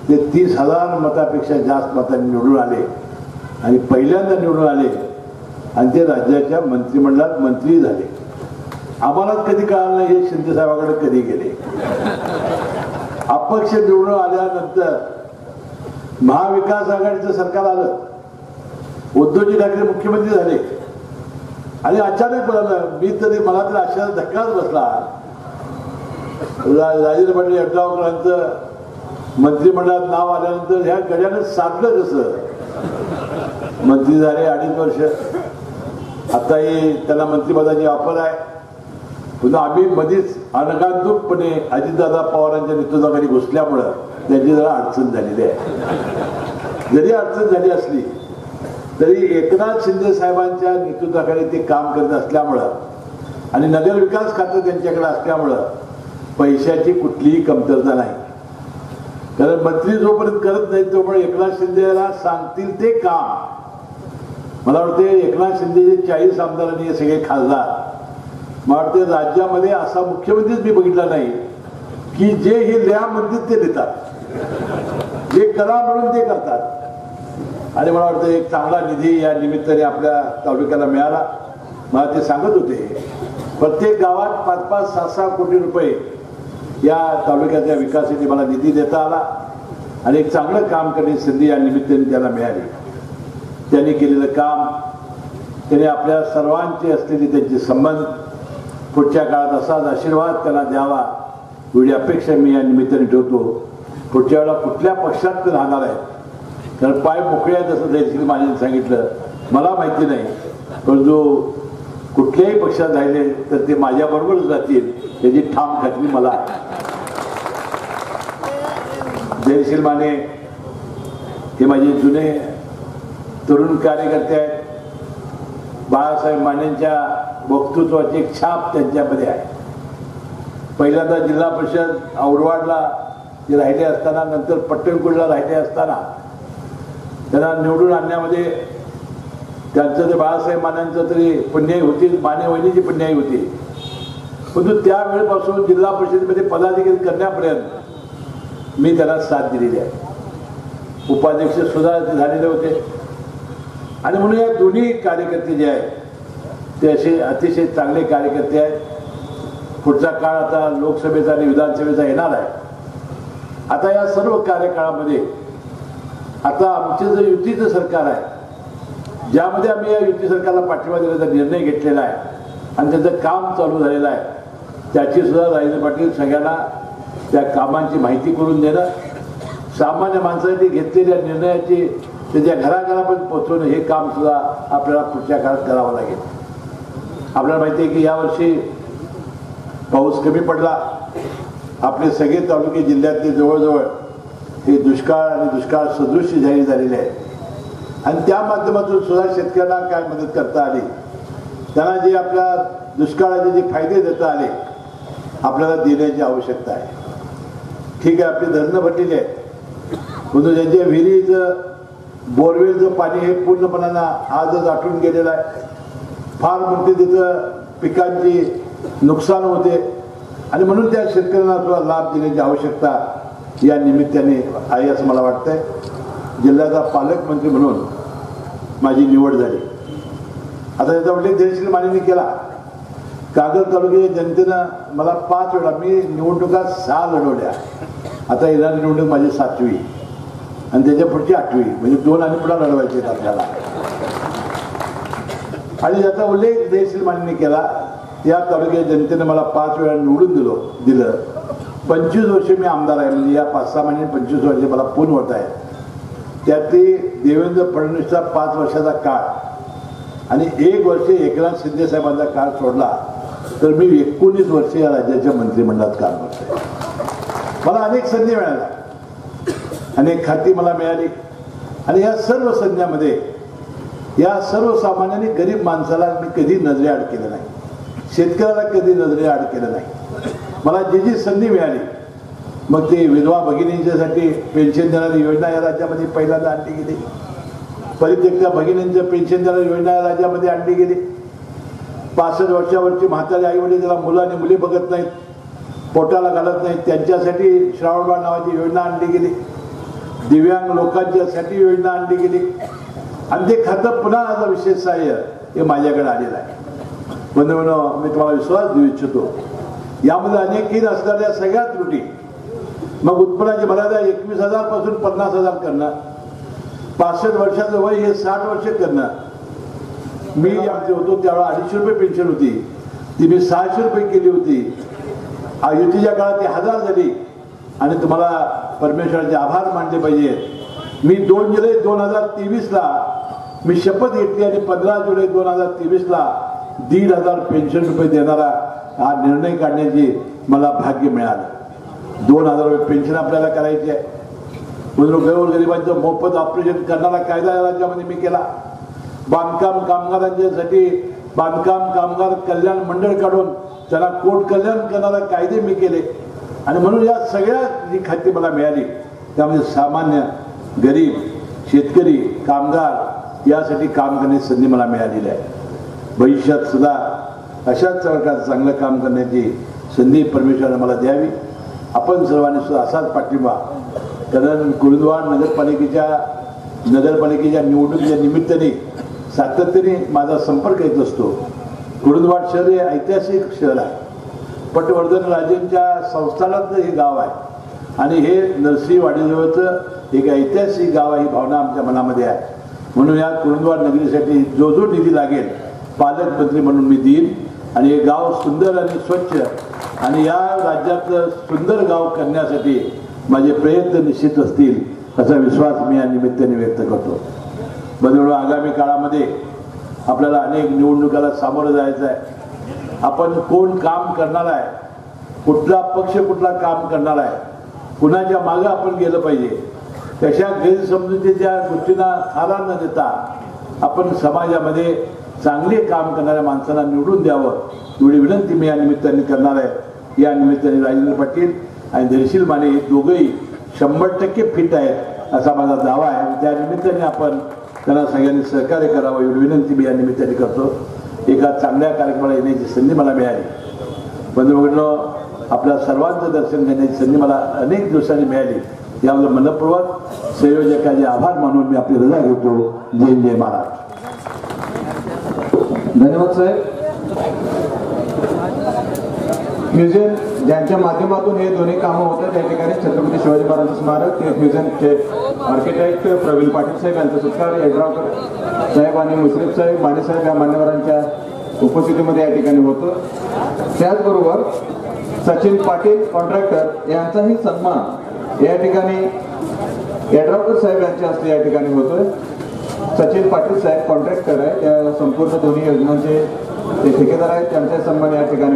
ते 30,000 मतापेक्षा जास्त मतांनी निवडून आले आणि पहिल्यांदा निवडून आले आणि ते राज्याच्या मंत्रिमंडळात मंत्री झाले. आम्हाला कधी कळलं नाही हे शिंदे साहेबांकडे कधी गेले. अपक्ष निवडून आल्यानंतर महाविकास आघाडीचं सरकार आलं, उद्धवजी ठाकरे मुख्यमंत्री झाले आणि अचानक बोलावलं. मी तरी मला तर अशा धक्काच बसला. राजेंद्र पाटील यड्रावकरांचं मंत्रिमंडळात नाव आल्यानंतर ह्या गड्यानं साधलं कसं. मंत्री झाले 2.5 वर्ष, आताही त्यांना मंत्रिपदाची ऑफर आहे. पुन्हा आम्ही मध्येच अनगांतूकपणे अजितदादा पवारांच्या नेतृत्वाखाली घुसल्यामुळं त्यांची जरा अडचण झालेली आहे. जरी अडचण झाली असली तरी एकनाथ शिंदे साहेबांच्या नेतृत्वाखाली ते काम करत असल्यामुळं आणि नगरविकास खातं त्यांच्याकडे असल्यामुळं पैशाची कुठलीही कमतरता नाही. कारण मंत्री जोपर्यंत करत नाही तोपर्यंत एकनाथ शिंदेला सांगतील ते काम. मला वाटते एकनाथ शिंदेचे 40 आमदारांनी हे सगळे खासदार, मला वाटते राज्यामध्ये असा मुख्यमंत्रीच मी बघितला नाही की जे हे लिहा म्हणतील ते देतात, जे करा म्हणून ते करतात. आणि मला वाटतं एक चांगला निधी या निमित्ताने आपल्या तालुक्याला मिळाला. मला ते सांगत होते प्रत्येक गावात 5-5, 6-6 कोटी रुपये या तालुक्याच्या विकासासाठी मला निधी देता आला आणि एक चांगलं काम करण्याची संधी या निमित्ताने त्याला मिळाली. त्यांनी केलेलं काम, त्याने आपल्या सर्वांचे असलेले त्यांचे संबंध पुढच्या काळात असाच आशीर्वाद त्यांना द्यावा एवढी अपेक्षा मी या निमित्ताने ठेवतो. पुढच्या वेळेला कुठल्या पक्षात ते राहणार आहे, कारण पाय मोकळे आहेत असं जयश्री माझ्याने सांगितलं, मला माहिती नाही. पण जो कुठल्याही पक्षात राहिले तर ते माझ्याबरोबरच जातील त्याची ठाम खात्री मला आहे. जयश्री माने हे माझे जुने तरुण कार्यकर्ते आहेत. बाळासाहेब मानेंच्या वक्तृत्वाची एक छाप त्यांच्यामध्ये आहे. पहिल्यांदा जिल्हा परिषद औरवाडला ते राहिले असताना, नंतर पट्टणकोटला राहिले असताना त्यांना निवडून आणण्यामध्ये त्यांचं ते बाळासाहेब मानेंचं तरी पुण्याई होती, माने वहिनीची पुण्याई होती. परंतु त्यावेळेपासून जिल्हा परिषदेमध्ये पदाधिकारी करण्यापर्यंत मी त्यांना साथ दिलेली आहे. उपाध्यक्ष सुद्धा झालेले होते. आणि म्हणून या दोन्ही कार्यकर्ते जे आहेत ते असे अतिशय चांगले कार्यकर्ते आहेत. पुढचा काळ आता लोकसभेचा आणि विधानसभेचा येणार आहे. आता या सर्व कार्यकाळामध्ये आता आमचे जे युतीचं सरकार आहे, ज्यामध्ये आम्ही या युती सरकारला पाठिंबा देण्याचा निर्णय घेतलेला आहे आणि त्याचं काम चालू झालेलं आहे, त्याची सुद्धा राजेंद्र पाटील सगळ्यांना त्या कामांची माहिती करून देणं, सामान्य माणसांनी घेतलेल्या निर्णयाची त्याच्या घराघरापर्यंत पोहोचवणं हे काम सुद्धा आपल्याला पुढच्या काळात करावं लागेल. आपल्याला माहिती आहे की यावर्षी पाऊस कमी पडला. आपले सगळे तालुके जिल्ह्यातले जवळजवळ हे दुष्काळ आणि दुष्काळ सदृश जाहीर झालेले आहे. आणि त्या माध्यमातून सुद्धा शेतकऱ्यांना काय मदत करता आली, त्यांना जे आपल्या दुष्काळाचे जे फायदे देता आले आपल्याला देण्याची आवश्यकता आहे. ठीक आहे, आपली धरणं भरलेली आहे, परंतु ज्यांच्या विहिरीचं बोरवेलचं पाणी हे पूर्णपणानं आजच आटून गेलेलं आहे. फार मोठी तिथं पिकांची नुकसान होते आणि म्हणून त्या शेतकऱ्यांना सुद्धा लाभ देण्याची आवश्यकता या निमित्ताने आहे असं मला वाटतंय. जिल्ह्याचा पालकमंत्री म्हणून माझी निवड झाली. आता याचा उल्लेख जयश्री मानेंनी केला. कागल तालुक्याच्या जनतेनं मला 5 वेळा, मी निवडणुका 6 लढवल्या, आता येणारी निवडणूक माझी 7वी आणि त्याच्या पुढची 8वी, म्हणजे 2 आणि पुन्हा लढवायचे आपल्याला. आणि याचा उल्लेख जयश्री मानेंनी केला. या तालुक्याच्या जनतेनं मला 5 वेळा निवडून दिलं. 25 वर्ष मी आमदार आहे, म्हणजे या 5-6 महिने 25 वर्ष मला पूर्ण होत आहे. त्यातली देवेंद्र फडणवीसचा 5 वर्षाचा काळ आणि 1 वर्ष एकनाथ शिंदे साहेबांचा काळ सोडला तर मी 19 वर्ष या राज्याच्या मंत्रिमंडळात काम करतोय. मला अनेक संधी मिळाल्या, अनेक खाती मला मिळाली आणि या सर्व संध्यामध्ये या सर्वसामान्यांनी गरीब माणसाला मी कधी नजरेआड केलं नाही, शेतकऱ्याला कधी नजरेआड केलं नाही. मला जी संधी मिळाली, मग ते विधवा भगिनींच्यासाठी पेन्शन देणारी योजना या राज्यामध्ये पहिल्यांदा आणली गेली. परित्यक्त्या भगिनींचं पेन्शन देणारी योजना या राज्यामध्ये आणली गेली. 65 वर्षावरची म्हातारी आई वडील ज्याला मुलं आणि मुली बघत नाहीत, पोटाला घालत नाहीत, त्यांच्यासाठी श्रावणबाळ नावाची योजना आणली गेली. दिव्यांग लोकांच्यासाठी योजना आणली गेली आणि ते खातं पुन्हा आज विशेष सहाय्य हे माझ्याकडे आलेलं आहे. बंधूंनो, मी तुम्हाला विश्वास देऊ इच्छितो, यामध्ये अनेकहीन असणाऱ्या सगळ्या त्रुटी, मग उत्पन्नाची मर्यादा 21,000 पासून 50,000 करणं, 65 वर्षाचं वय हे 60 वर्ष करणं. मी आमचे होतो त्यावेळेला 250 रुपये पेन्शन होती, ती मी 600 रुपये केली होती. युतीच्या काळात ती 1000 झाली आणि तुम्हाला परमेश्वराचे आभार मानले पाहिजे. मी 2 जुलै 2023ला मी शपथ घेतली आणि 15 जुलै 2023ला 1,500 पेन्शन रुपये देणारा हा निर्णय काढण्याची मला भाग्य मिळालं. 2000 रुपये पेन्शन आपल्याला करायची आहे. गोरगरिबांचं मोफत ऑपरेशन करणारा कायदा या राज्यामध्ये मी केला. बांधकाम कामगारांच्यासाठी बांधकाम कामगार कल्याण मंडळ काढून त्यांना कोट कल्याण करणारा कायदे मी केले. आणि म्हणून या सगळ्या जी खाती मला मिळाली त्यामध्ये सामान्य गरीब शेतकरी कामगार यासाठी काम करण्याची संधी मला मिळालेली आहे. भविष्यात सुद्धा अशाच प्रकारचं चांगलं काम करण्याची संधी परमेश्वराने मला द्यावी. आपण सर्वांनी सुद्धा असाच पाठिंबा, कारण कुरुंदवाड नगरपालिकेच्या निवडणुकीच्या निमित्ताने सातत्याने माझा संपर्क येत असतो. कुरुंदवाड शहर हे ऐतिहासिक शहर आहे. पटवर्धन राजेंच्या संस्थानातलं हे गाव आहे आणि हे नरसिंहवाडीजवळचं एक ऐतिहासिक गाव आहे ही भावना आमच्या मनामध्ये आहे. म्हणून या कुरुंदवाड नगरीसाठी जो जो निधी लागेल पालकमंत्री म्हणून मी देईन आणि हे गाव सुंदर आणि स्वच्छ आणि या राज्यातलं सुंदर गाव करण्यासाठी माझे प्रयत्न निश्चित असतील असा विश्वास मी या निमित्ताने व्यक्त करतो. बंधूंनो, आगामी काळामध्ये आपल्याला अनेक निवडणुकाला सामोरं जायचं आहे. आपण कोण काम करणार आहे, कुठला पक्ष कुठला काम करणार आहे, कुणाच्या मागं आपण गेलं पाहिजे, तशा गैरसमजुतीच्या गोष्टींना थारा न देता आपण समाजामध्ये चांगले काम करणाऱ्या माणसांना निवडून द्यावं एवढी विनंती मी या निमित्ताने करणार आहे. या निमित्ताने राजेंद्र पाटील आणि धैर्यशील माने हे दोघंही 100% फिट आहेत असा माझा दावा आहे. त्या निमित्ताने आपण त्यांना सगळ्यांनी सहकार्य करावं एवढी विनंती मी या निमित्ताने करतो. एका चांगल्या कार्यक्रमाला येण्याची संधी मला मिळाली. बंधूभगिनींनो, आपल्या सर्वांचं दर्शन घेण्याची संधी मला अनेक दिवसांनी मिळाली. याबद्दल मनपूर्वक संयोजकाचे आभार मानून मी आपली रजा घेतो. जय जय महाराज. धन्यवाद साहेब. म्युझियम ज्यांच्या माध्यमातून हे दोन्ही कामं होतात त्या ठिकाणी छत्रपती शिवाजी महाराज स्मारक म्युझियमचे आर्किटेक्ट प्रवीण पाटील साहेब यांचा सत्कार यड्रावकर साहेब आणि मुश्रीफ साहेब माने साहेब या मान्यवरांच्या उपस्थितीमध्ये या ठिकाणी होतो. त्याचबरोबर सचिन पाटील कॉन्ट्रॅक्टर यांचाही सन्मान या ठिकाणी यड्रावकर साहेब यांच्या हस्ते या ठिकाणी होतोय. सचिन पाटील साहेब कॉन्ट्रॅक्टर आहे, त्या संपूर्ण दोन्ही योजनांचे ते ठेकेदार आहेत, त्यांचा सन्मान या ठिकाणी